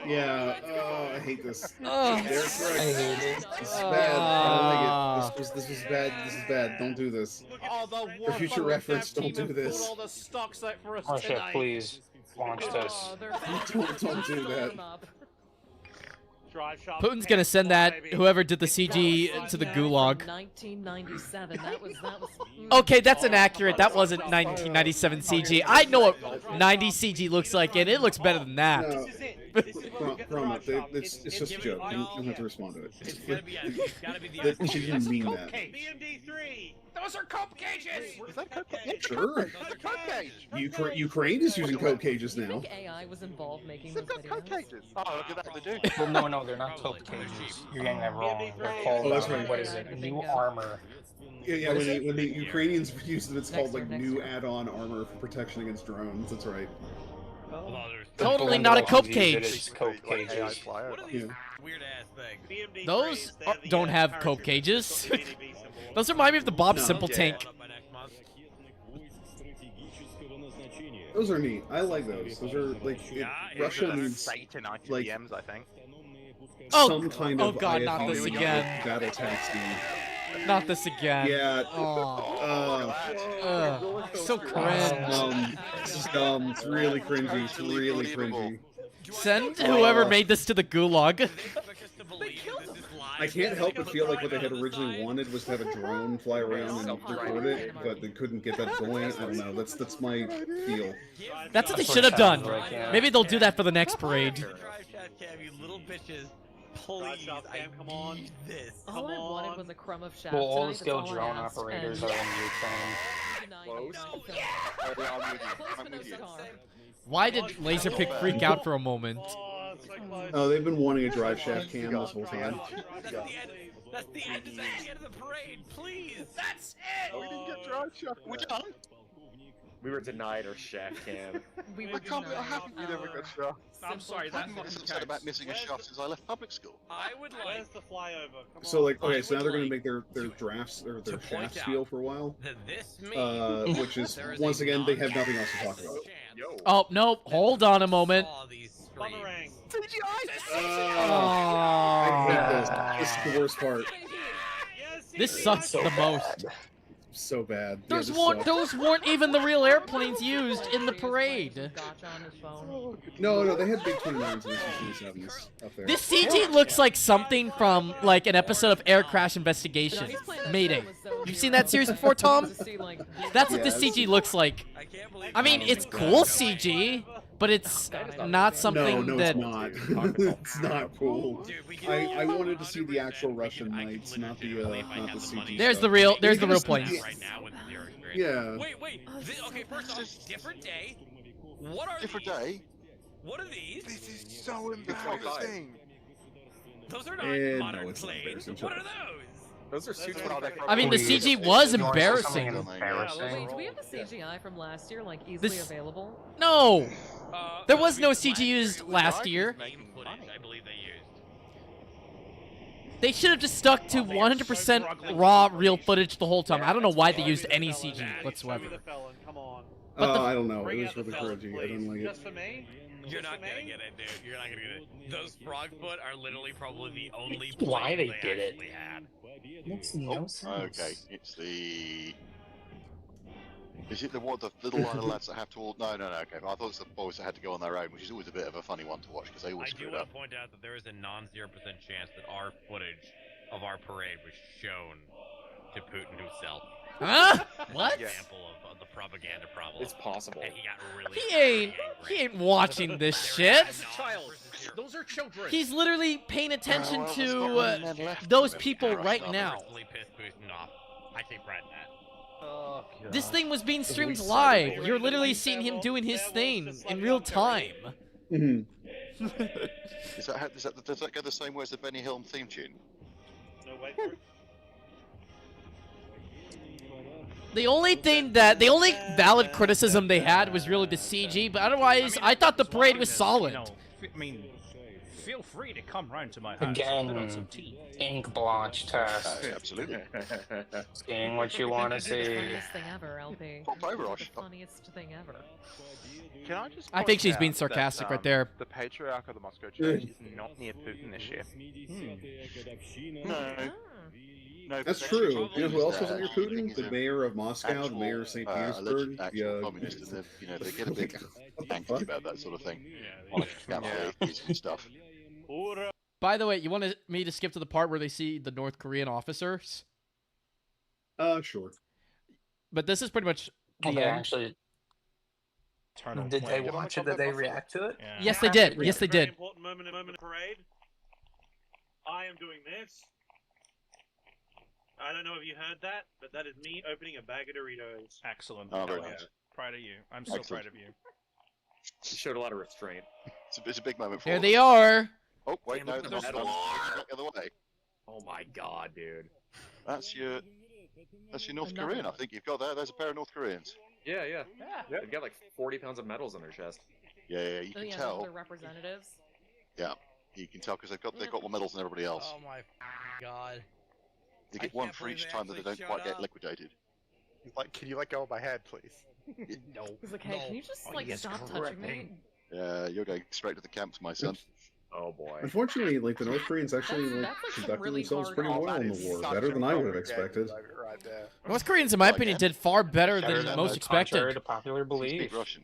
Yeah. Oh, I hate this. Oh. They're correct. I hate it. This is bad. I don't like it. This was bad. This is bad. Don't do this. Oh, the For future Warhammer reference, dev don't team do have this. put all the stocks out for us Oh shit, tonight. please. Launch this. Don't do that. Putin's gonna send that whoever did the CG to the gulag. 1997. That was. Okay, that's inaccurate. That wasn't 1997 CG. I know what 90 CG looks like, and it looks better than that. No. It's just a joke. You don't have to respond to it. It's gotta be the She didn't mean that. BMD3. Those are cope cages! Is that cope cage? Sure. Cope cage. Ukraine is using cope cages You now. think AI was involved making They've those got cope videos? cages. Oh, look at that, they do. Well, no, they're not cope cages. You're getting that wrong. They're called, Oh, that's right. what is it? New armor. Yeah, when the Ukrainians use them, it's called like new add-on armor for protection against drones. That's right. Totally not a cope cage. It's cope cages. What are these Yeah. weird ass things? Those don't have cope cages. Those remind me of the Bob Simple tank. Those are neat. I like those. Those are like Russia needs Satan like ICBMs, I think. some kind of God, not this IFV again. battle taxi. Not this again. Yeah. So cringe. It's dumb. It's really cringy. It's really cringy. Send whoever made this to the gulag. I can't help but feel like what they had originally wanted was to have a drone fly around and record it, but they couldn't get that going. I don't know. That's my feel. That's what they should have done. Maybe they'll do that for the next parade. You little bitches. Please, I come on. need this. All I wanted was a crumb of shaft. Well, all tonight, skill that's all I drone asked, operators and- are in Ukraine. I'm with you. Why did Laserpick freak out for a moment? Oh, they've been wanting a drive shaft cam this whole time. That's the end. That's the end of the parade. Please. That's it. We didn't get drive shaft. We're done. We were denied our shaft cam. We I were can't be denied happy we never got shaft. I'm sorry, I've that's been upset about missing a shaft since I left public school. I would like Where's the flyover? Come So on. like, okay, so now they're gonna like make their drafts or their to point shafts out feel for a while. that this means Which is there is once a again they have nothing else to talk about. chance Oh, no. Hold on a moment. all these screens. Bumerang. I hate this. This is the worst part. This sucks the most. So bad. Yeah, Those this weren't, sucks. those weren't even the real airplanes used in the parade. Gotcha on his phone. No, they had big 29s and 27s up there. This CG looks like something from like an episode of Air Crash Investigation. Mayday. You've seen that series before, Tom? That's what this CG looks like. I can't believe I mean, it's cool CG, but it's not something no, that. it's not. It's not cool. Dude, we I wanted to see the actual Russian knights, not the CG. There's the stuff. real. There's the You real just- planes. right now with zero experience. Yeah. Wait. Okay, first off, different day. What are Different these? day. What are these? This is so embarrassing. Those are not No, modern it's not planes. embarrassing. What Shut are up. those? Those are suits. I mean, the Please. CG was You wanna say something embarrassing. embarrassing? Do we have the CGI from last year, like, easily This- available? No, there was no last CG used year last year. Game footage, I believe they used. They should have just stuck to 100% raw, real footage the whole time. I don't know why they used any CG whatsoever. Come on. But the- I don't know. It Bring was out the really felon, cringy. I please. didn't like it. Just for me? You're Just not for gonna me? get it, dude. You're not gonna get it. Those Frogfoot are literally probably the only Why plane they did it. actually had. Makes no sense. Okay, it's the. Is it the little line of lads that have to all? No. Okay, I thought it was the boys that had to go on their own, which is always a bit of a funny one to watch because they I always do screw it want up. to point out that there is a non-0% chance that our footage of our parade was shown to Putin himself. Huh? What? Example of the propaganda problem. It's possible. And he got really. He ain't watching this shit. Child. Those are children. He's literally paying attention Well, to there's not many men left those of them. people Yeah, right right. now. Personally pissed Putin off. I take pride in that. Oh, This thing was being streamed we live. saw You're literally seeing him doing his thing in real time. Mhm. Does that go the same way as the Benny Hill theme tune? No, wait for it. The only valid criticism they had was really the CG, but otherwise, I thought the parade was solid. I mean, feel free to come round to my house and put on some Again, tea. ink blotch test. Absolutely. Seeing what you want to This is the see. funniest thing ever, LP. Pop over, This is Rosh. the funniest thing ever. Can I just? I think point she's being out sarcastic that, right there. The Patriarch of the Moscow Church is not near Putin this year. No. No, That's but true. actually, You know who else wasn't near I think Putin? he's The a mayor of Moscow, the actual, mayor of St. alleged Petersburg. actual communist, and they get a bit What the angry fuck? about that sort of thing. Yeah, On account of atheism and stuff. By the way, you want me to skip to the part where they see the North Korean officers? Sure. But this is pretty much the Okay, end. actually, turn on did they play. watch it? Did they react to it? Yeah. Yes, they did. Yes, they Very did. important moment in parade. I am doing this. I don't know if you heard that, but that is me opening a bag of Doritos. Excellent. Oh, very Hell nice. yeah. Proud of you. I'm so Excellent. proud of you. You showed a lot of restraint. It's a big moment for Here all they of us. are. Oh, wait, Damn, no, look at there's the not. medals. The other way. Oh my god, dude. That's your North Another Korean. I one. think you've got there. There's a pair of North Koreans. Yeah, yeah. Yeah. They've got like 40 pounds of medals on their chest. Yeah, you Oh can yeah, tell. they're representatives. You can tell because they've got more medals than everybody else. Oh my god. They I get one can't for believe each they time that they actually don't quite showed get up. liquidated. Like, can you let go of my hand, please? No. He's like, hey, no. can you just Oh, like yes, stop correct. touching me? Yeah, you're going straight to the camps, my son. Oh boy. Unfortunately, like the North Koreans actually That's like like some conducted really themselves hard pretty Oh, well that in the is war, such better a than I would have propaganda expected. moment right there. North Koreans, in my Well, opinion, again, did far better Better than than most the contrary expected. to popular Do you speak belief. Russian?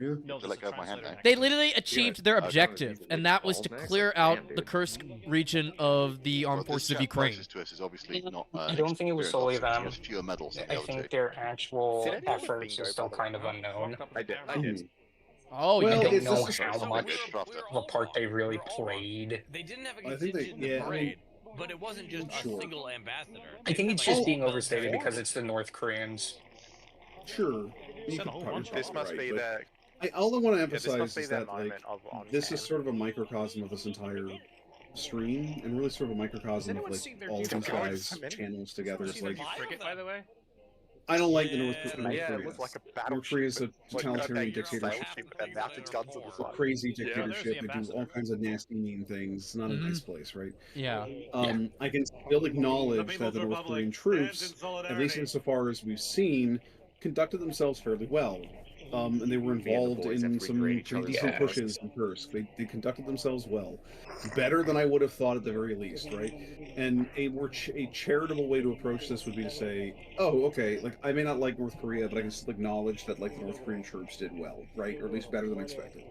Yeah. No, To there's let a go of my hand translator now. next They to literally achieved their Okay. objective, and that was to clear out the Kursk region of the Well, armed this forces of chap Ukraine. closest to us is obviously not. I don't think it was experienced solely officer, 'cause them. He has fewer medals than the I other think two. their actual Did anyone with efforts bingo is still bother kind of you? unknown. I did. Oh, Well, I you don't it's know just- how Sorry, much sorry, sorry. of a part they really played. They didn't have a I think they- contingent in yeah, the I mean- parade, but it wasn't just Sure. a single ambassador. I think it's Like, just Oh, being well, overstated they- because it's the North Koreans. Sure. You Said a could whole probably bunch of This be must right, be but their. all I want to Yeah, this emphasize must be is their that like moment of on this cam. is sort of a microcosm of this entire stream, and really sort of a microcosm of anyone like seen their all of these YouTube guys' so many? channels together. It's like frigate, by the way. I don't like the North Yeah, North Yeah, Korea. it was like a North battleship. Korea is a like, totalitarian you're on dictatorship. battleship with their mounted guns on the A side. crazy there's the dictatorship. They do all ambassador. kinds of nasty, mean things. It's not a nice place, right? Yeah. I can still acknowledge that People's the North Republic Korean stands troops, in at least solidarity. insofar as we've seen, conducted themselves fairly well. And they were Me and the involved boys in after we some grade pretty each other's decent hours. pushes in Kursk. They conducted themselves well. Better than I would have thought at the very least, right? And a more a charitable way to approach this would be to say, oh, okay, like I may not like North Korea, but I can still acknowledge that like the North Korean troops did well, right? Or at least better than expected.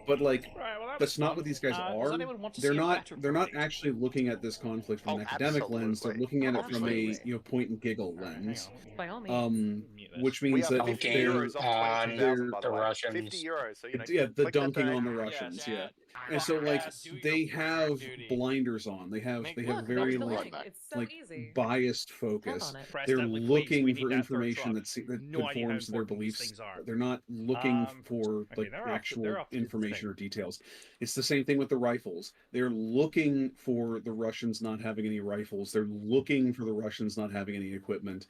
But like Right, well, that that's was not fun. what these guys Does are. anyone want to They're see a not. battle They're not parade? actually looking at this conflict from an Oh, academic lens. They're absolutely. looking at it from a Absolutely. point and giggle Alright, hang lens. on. By all means. Um, which We means are that 50 Dunking euros off on 22,000, by the the way. Russians. 50 euros, so you know. yeah, the click that dunking on the donate. Russians, yeah. And so like they have blinders on. They have Look, very there's the like link. It's so like easy. biased Tap focus. on it. Press They're that, like, please, looking we need for that for a information truck. that No idea how conforms to their important these beliefs. things are. They're not looking for okay, like they're off to- actual they're off to a good information thing. or details. It's the same thing with the rifles. They're looking for the Russians not having any rifles. They're looking for the Russians not having any equipment.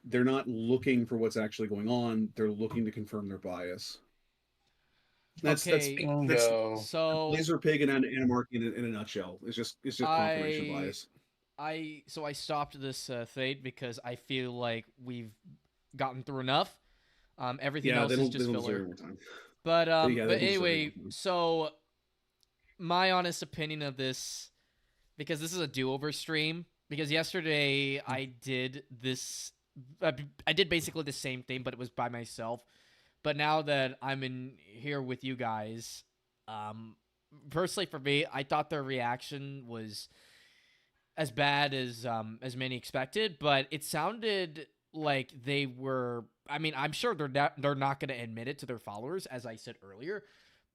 They're not looking for what's actually going on. They're looking to confirm their bias. That's Okay, Bingo. So Laser Pig and Anarchy in a nutshell. It's just confirmation bias. I stopped this thing because I feel like we've gotten through enough. Everything Yeah, else they is don't just deserve filler. more time. But yeah, they but don't deserve anyway, more time. so my honest opinion of this, because this is a do-over stream, because yesterday I did this, I did basically the same thing, but it was by myself. But now that I'm in here with you guys, personally for me, I thought their reaction was as bad as many expected, but it sounded like they were. I mean, I'm sure they're not going to admit it to their followers, as I said earlier,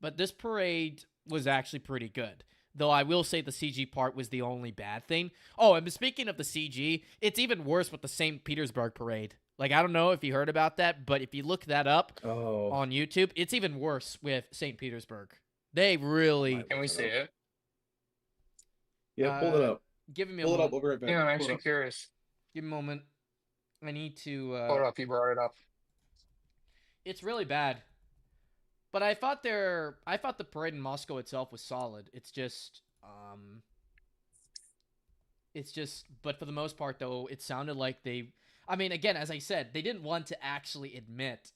but this parade was actually pretty good. Though I will say the CG part was the only bad thing. Oh, and speaking of the CG, it's even worse with the St. Petersburg parade. Like, I don't know if you heard about that, but if you look that up on YouTube, it's even worse with St. Petersburg. They really... Can we see it? Yeah, pull it up. Give me a Pull it moment. up. We'll be right back. Yeah, I'm Pull it actually up. curious. Give me a moment. I need to... Hold up, you brought it up. It's really bad. But I thought the parade in Moscow itself was solid. But for the most part, though, it sounded like they. I mean, again, as I said, they didn't want to actually admit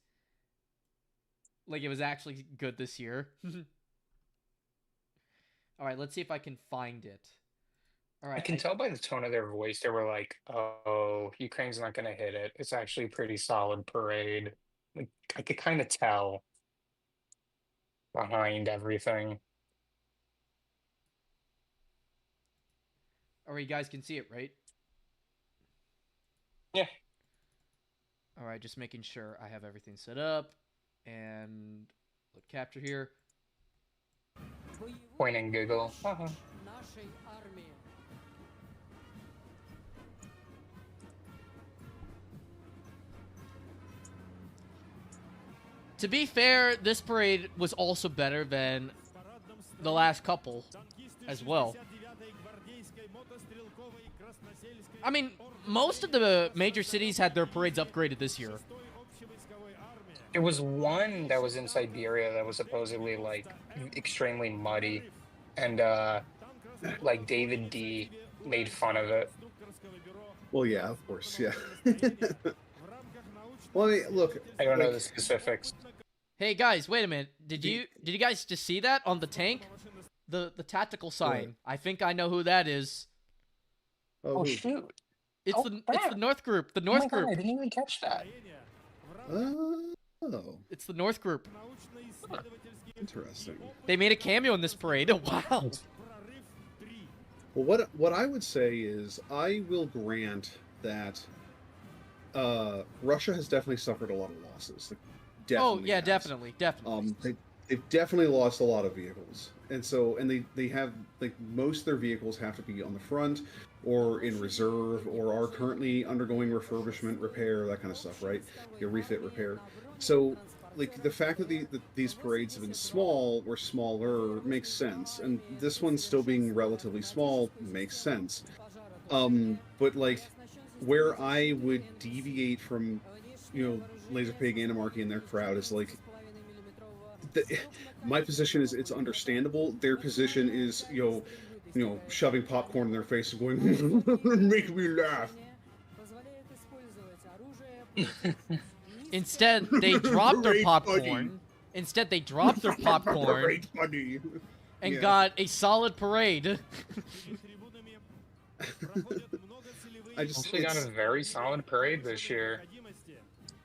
like it was actually good this year. All right, let's see if I can find it. All right, I can tell by the tone of their voice, they were like, "Oh, Ukraine's not going to hit it. It's actually a pretty solid parade." Like I could kind of tell behind everything. All right, you guys can see it, right? Yeah. All right, just making sure I have everything set up and click capture here. Point and giggle. To be fair, this parade was also better than the last couple as well. I mean, most of the major cities had their parades upgraded this year. There was one that was in Siberia that was supposedly like extremely muddy, and like David D made fun of it. Well, yeah, of course, yeah. Well, I mean, look. I don't know the specifics. Hey guys, wait a minute. Did you guys just see that on the tank? The tactical sign. I think I know who that is. Oh shoot! It's the North Group. The North Group. God, I didn't even catch that. Oh. It's the North Group. Interesting. They made a cameo in this parade. Wow. Well, what I would say is I will grant that Russia has definitely suffered a lot of losses. Like, oh yeah, definitely. They've definitely lost a lot of vehicles, and they have like most of their vehicles have to be on the front or in reserve or are currently undergoing refurbishment, repair, that kind of stuff, right? Your refit, repair. So like the fact that these parades have been small or smaller makes sense, and this one still being relatively small makes sense. But like where I would deviate from, Laser Pig Animarchy and their crowd is like, my position is it's understandable. Their position is, shoving popcorn in their face and going, make me laugh. Instead, they dropped their popcorn. Buddy. Instead, they dropped their popcorn and got a solid parade. I just actually got a very solid parade this year.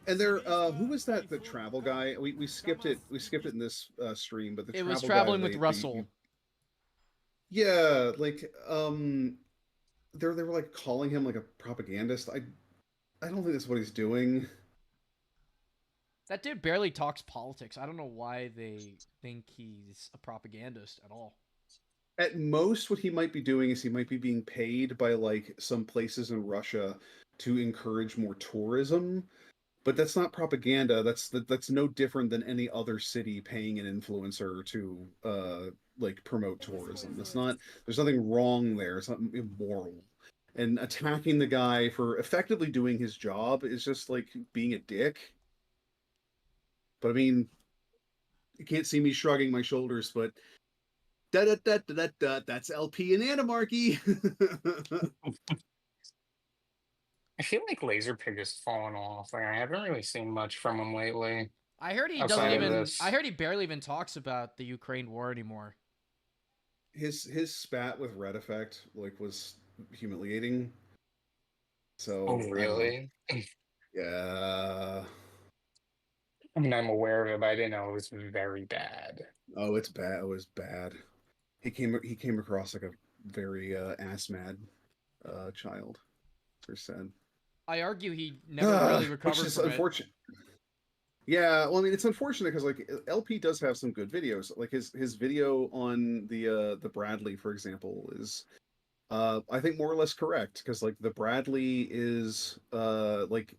And there, who was that? The travel guy? We skipped it. We skipped it in this stream, but it was traveling with Russell. Yeah, like they were like calling him like a propagandist. I don't think that's what he's doing. That dude barely talks politics. I don't know why they think he's a propagandist at all. At most, what he might be doing is he might be being paid by like some places in Russia to encourage more tourism. But that's not propaganda. That's no different than any other city paying an influencer to like promote tourism. There's nothing wrong there. It's not immoral. And attacking the guy for effectively doing his job is just like being a dick. But I mean, you can't see me shrugging my shoulders, but that's LP and Animarchy. I feel like Laser Pig has fallen off. Like, I haven't really seen much from him lately. I heard he doesn't even. I heard he barely even talks about the Ukraine war anymore. His spat with Red Effect was humiliating. So. Oh really? Yeah. I mean, I'm aware of it, but I didn't know it was very bad. Oh, it's bad. It was bad. He came across like a very ass mad child. Percent. I argue he never really recovered. Which is from unfortunate. Yeah, well, I mean, it's unfortunate because like LP does have some good videos. Like his video on the Bradley, for example, is I think more or less correct because like the Bradley is like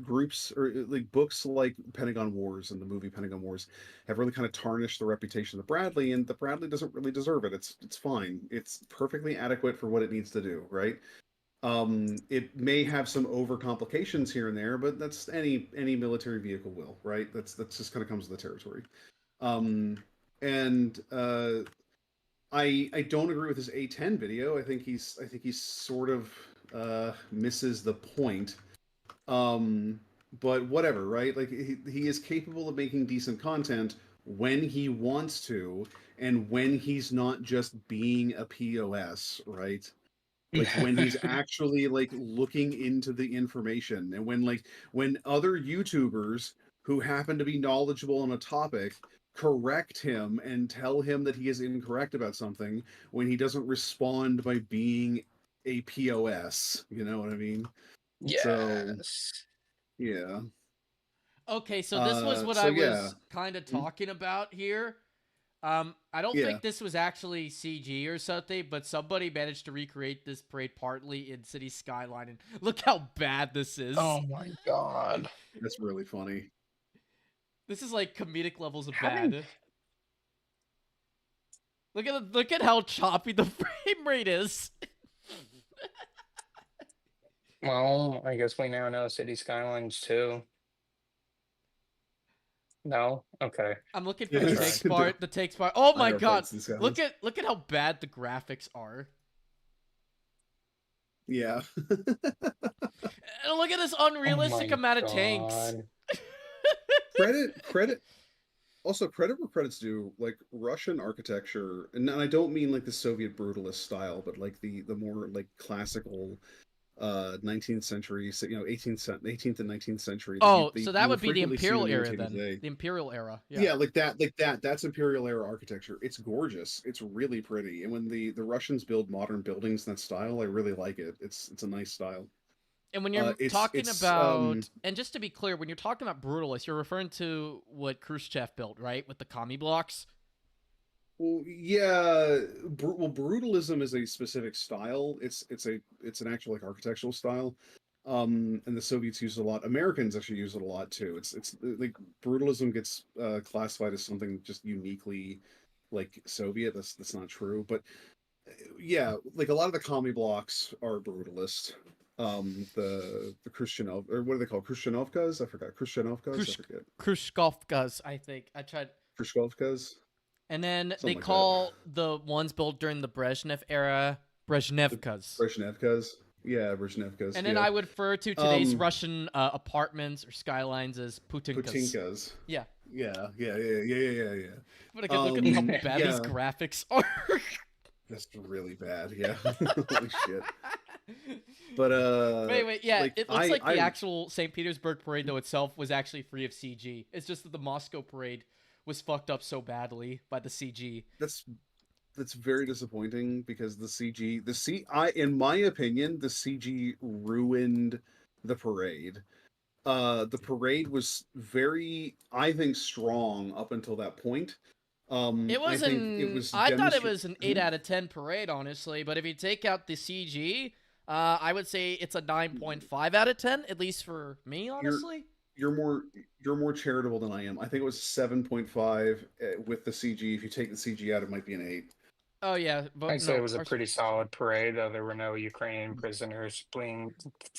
groups or like books like Pentagon Wars and the movie Pentagon Wars have really kind of tarnished the reputation of the Bradley, and the Bradley doesn't really deserve it. It's fine. It's perfectly adequate for what it needs to do, right? It may have some over complications here and there, but that's any military vehicle will, right? That's just kind of comes with the territory. And I don't agree with his A10 video. I think he's sort of misses the point. But whatever, right? Like he is capable of making decent content when he wants to, and when he's not just being a POS, right? Like when he's actually like looking into the information, and when other YouTubers who happen to be knowledgeable on a topic correct him and tell him that he is incorrect about something, when he doesn't respond by being a POS, you know what I mean? So Yes. yeah. Okay, so this was what So I yeah. was kind of talking about here. I don't Yeah. think this was actually CG or something, but somebody managed to recreate this parade partly in City Skyline, and look how bad this is. Oh my god. That's really funny. This is like comedic levels of Having- bad. Look at how choppy the frame rate is. Well, I guess we now know City Skylines too. No? Okay. I'm looking for Yeah, the it's- takes part. The takes part. Oh my never god! played City Look Skylines. at how bad the graphics are. Yeah. And look at this unrealistic Oh my amount of tanks. God. credit also credit where credit's due. Like Russian architecture, and I don't mean like the Soviet brutalist style, but like the more like classical 19th century, 18th and 19th century. Oh, you so that will would be the frequently see Imperial them era imitated then. today. The Imperial era. Yeah, like that's Imperial era architecture. It's gorgeous. It's really pretty. And when the Russians build modern buildings in that style, I really like it. It's a nice style. And when you're it's- talking it's, about, and just to be clear, when you're talking about brutalist, you're referring to what Khrushchev built, right? With the commie blocks? Well, yeah. Brutalism is a specific style. It's an actual like architectural style. And the Soviets use it a lot. Americans actually use it a lot too. It's like brutalism gets classified as something just uniquely like Soviet. That's not true. But yeah, like a lot of the commie blocks are brutalist. The Khrushchev, or what are they called? Khrushchevkas? I forgot. Khrushchevkas? I forget. Khrushchevkas, I think. I tried. Khrushchevkas? And then Something they like that. call the ones built during the Brezhnev era Brezhnevkas. Brezhnevkas? Yeah, Brezhnevkas. And then yeah. I would refer to today's Russian apartments or skylines as Putinkas. Putinkas. Yeah. Yeah. But again, look at how bad these yeah. graphics are. That's really bad, yeah. Holy shit. But Wait, yeah, like, it looks like the actual St. Petersburg parade though itself was actually free of CG. It's just that the Moscow parade was fucked up so badly by the CG. That's very disappointing because in my opinion, the CG ruined the parade. The parade was very, I think, strong up until that point. It was I thought it was an 8 Mhm. out of 10 parade, honestly. But if you take out the CG, I would say it's a 9.5 out of 10, at least for me, honestly. You're more charitable than I am. I think it was 7.5 with the CG. If you take the CG out, it might be an 8. Oh yeah, but I'd say it was a pretty solid parade. There were no Ukrainian prisoners being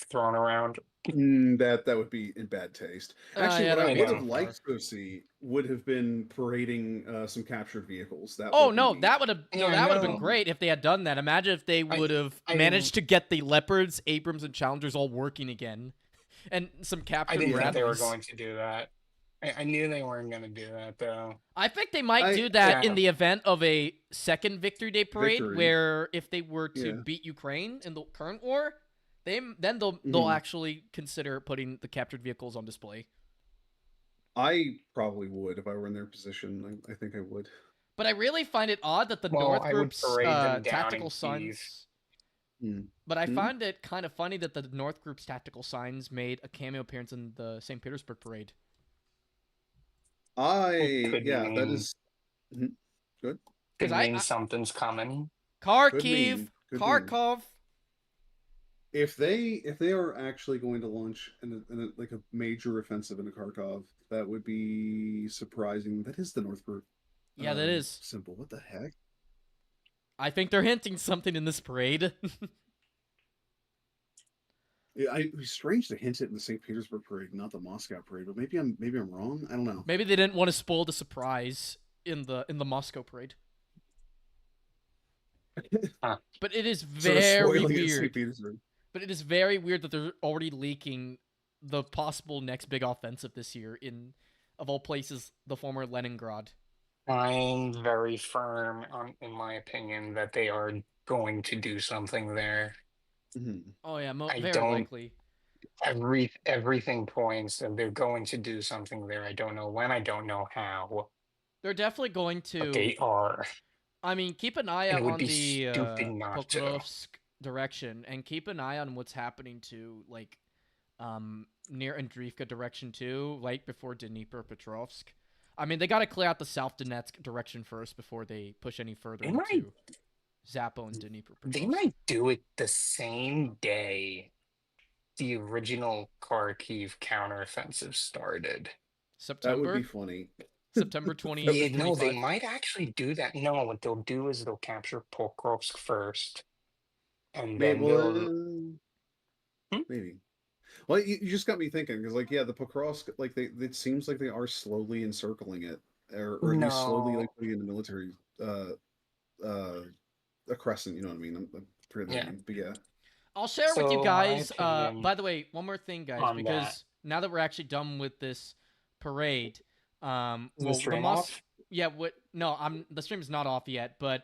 thrown around. That would be in bad taste. Actually, yeah, what I that would would have be liked to see would have been parading some captured vehicles. That Oh would no, be- that would have that would have been know. great if they had done that. Imagine if they would have managed to get the Leopards, Abrams, and Challengers all working again, and some captured. I didn't think they were Bradleys. going to do that. I knew they weren't going to do that though. I think they might do that in yeah. the event of a second Victory Day parade, Victory. where if they were to Yeah. beat Ukraine in the current war, they'll Mhm. actually consider putting the captured vehicles on display. I probably would if I were in their position. I think I would. But I really find it odd that the Well, North I would Group's parade them down tactical in Kyiv. signs. Hmm. But I Hmm? find it kind of funny that the North Group's tactical signs made a cameo appearance in the St. Petersburg parade. Could That mean- is Mhm. good. Could 'Cause mean something's coming. Kharkiv, Could mean. Kharkov. If they are actually going to launch like a major offensive into Kharkov, that would be surprising. That is the North Group. Yeah, that is. Simple. What the heck? I think they're hinting something in this parade. It's strange to hint it in the St. Petersburg parade, not the Moscow parade. But maybe I'm wrong. I don't know. Maybe they didn't want to spoil the surprise in the Moscow parade. But it is very weird. But it is very weird that they're already leaking the possible next big offensive this year in, of all places, the former Leningrad. I'm very firm in my opinion, that they are going to do something there. Oh yeah, I very don't- likely. Everything points that they're going to do something there. I don't know when. I don't know how. They're definitely going to. But they are. I mean, keep an eye And out it would on be the stupid not to. Pokrovsk direction, and keep an eye on what's happening to like near Andriivka direction too, right before Dnipropetrovsk. I mean, they got to clear out the South Donetsk direction first before they push any further into Zapo and Dnipropetrovsk. They might do it the same day the original Kharkiv counteroffensive started. September? That would be funny. September 28th. Yeah, no, they might actually do that. No, what they'll do is they'll capture Pokrovsk first, and then maybe. Well, you just got me thinking because, like, yeah, the Pokrovsk, like, it seems like they are slowly encircling it, or at least slowly like putting in the military, a crescent. You know what I mean? I'm forgetting the name, but yeah. I'll share with you guys. By the way, one more thing, guys, because now that we're actually done with this parade, the stream off? Yeah, the stream is not off yet, but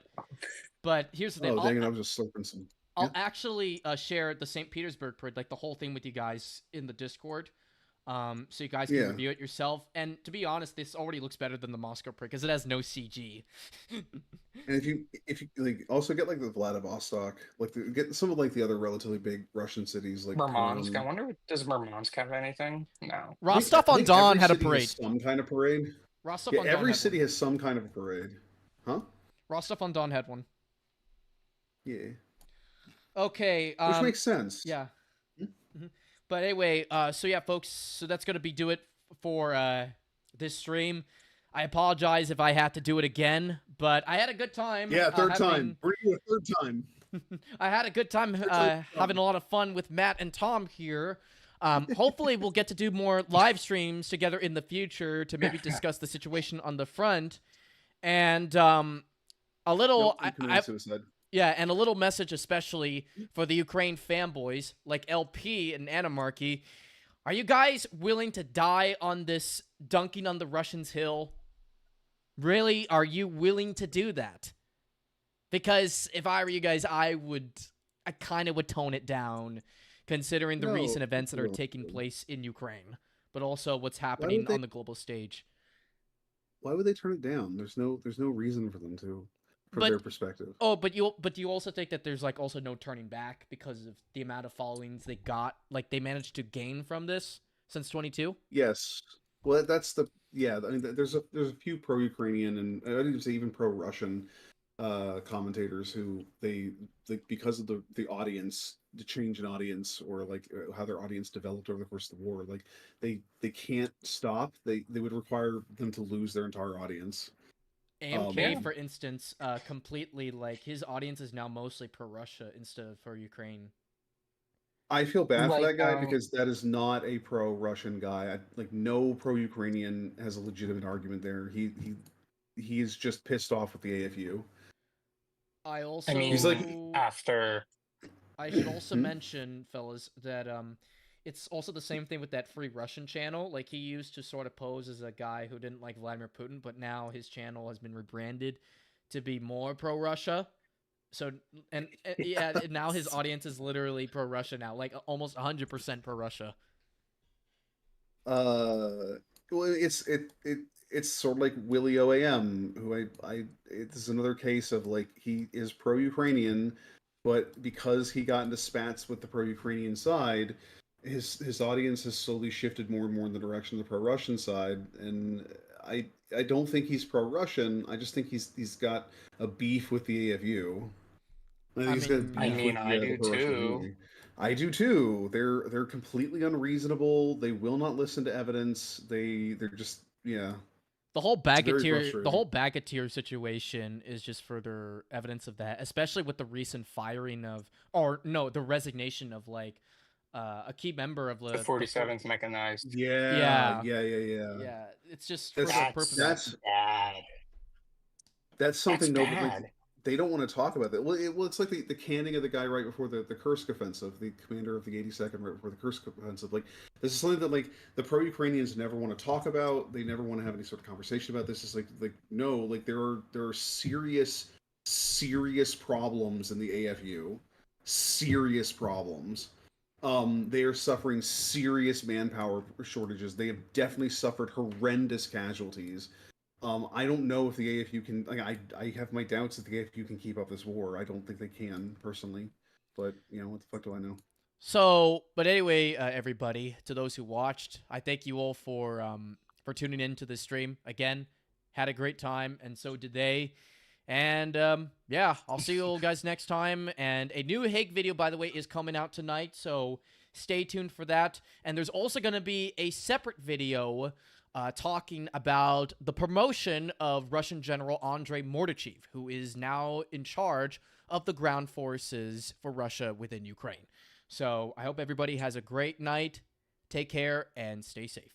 here's the thing. Oh, dang it! I was just slurping some. I'll actually share the St. Petersburg parade, like the whole thing with you guys in the Discord, so you guys can review it yourself. And to be honest, this already looks better than the Moscow parade because it has no CG. And if you like, also get like the Vladivostok, like get some of like the other relatively big Russian cities, like Murmansk. I wonder, does Murmansk have anything? No. Rostov-on-Don had a parade. Some kind of parade. Rostov-on-Don. Every city has some kind of a parade, huh? Rostov-on-Don had one. Yeah. Okay. Which makes sense. Yeah. But anyway, so yeah, folks, so that's going to be it for this stream. I apologize if I had to do it again, but I had a good time. Yeah, third time. Bring you a third time. I had a good time having a lot of fun with Matt and Tom here. Hopefully we'll get to do more live streams together in the future to maybe discuss the situation on the front. And a little... suicide. Yeah, and a little message especially for the Ukraine fanboys like LP and Animarchy. Are you guys willing to die on this dunking on the Russians hill? Really? Are you willing to do that? Because if I were you guys, I kind of would tone it down considering the recent events that are taking place in Ukraine, but also what's happening on the global stage. Why would they turn it down? There's no reason for them to. From their perspective. Oh, but you also think that there's like also no turning back because of the amount of followings they got, like they managed to gain from this since 22? Yes. Well, that's I mean, there's a few pro-Ukrainian and I didn't say even pro-Russian commentators who they because of the audience, the change in audience, or like how their audience developed over the course of the war, like they can't stop. They would require them to lose their entire audience. AMK, for instance, completely, like, his audience is now mostly pro-Russia instead of for Ukraine. I feel bad for that guy because that is not a pro-Russian guy. Like, no pro-Ukrainian has a legitimate argument there. He is just pissed off with the AFU. I mean, he's like after. I should also mention, fellas, that it's also the same thing with that Free Russian channel. Like, he used to sort of pose as a guy who didn't like Vladimir Putin, but now his channel has been rebranded to be more pro-Russia. So, and yeah, now his audience is literally pro-Russia now, like almost 100% pro-Russia. Well, it's sort of like Willie OAM, who this is another case of like he is pro-Ukrainian, but because he got into spats with the pro-Ukrainian side, his audience has slowly shifted more and more in the direction of the pro-Russian side, and I don't think he's pro-Russian. I just think he's got a beef with the AFU. I do too. I do too. They're completely unreasonable. They will not listen to evidence. They're just The whole Bagatir situation is just further evidence of that, especially with the recent firing of, the resignation of like a key member of The 47th mechanized. Yeah. Yeah, it's just for That's the purpose. that's bad. that's something That's nobody bad. they don't want to talk about that. Well, it's like the canning of the guy right before the Kursk offensive, the commander of the 82nd right before the Kursk offensive. Like this is something that like the pro-Ukrainians never want to talk about. They never want to have any sort of conversation about this. It's like no, like there are serious problems in the AFU, serious problems. They are suffering serious manpower shortages. They have definitely suffered horrendous casualties. I don't know if the AFU can. Like, I have my doubts that the AFU can keep up this war. I don't think they can personally, but you know what the fuck do I know? So, but anyway, everybody, to those who watched, I thank you all for tuning in to this stream. Again, had a great time, and so did they. And yeah, I'll see you all guys next time. And a new Hague video, by the way, is coming out tonight, so stay tuned for that. And there's also going to be a separate video talking about the promotion of Russian General Andrei Mordachev, who is now in charge of the ground forces for Russia within Ukraine. So I hope everybody has a great night. Take care and stay safe.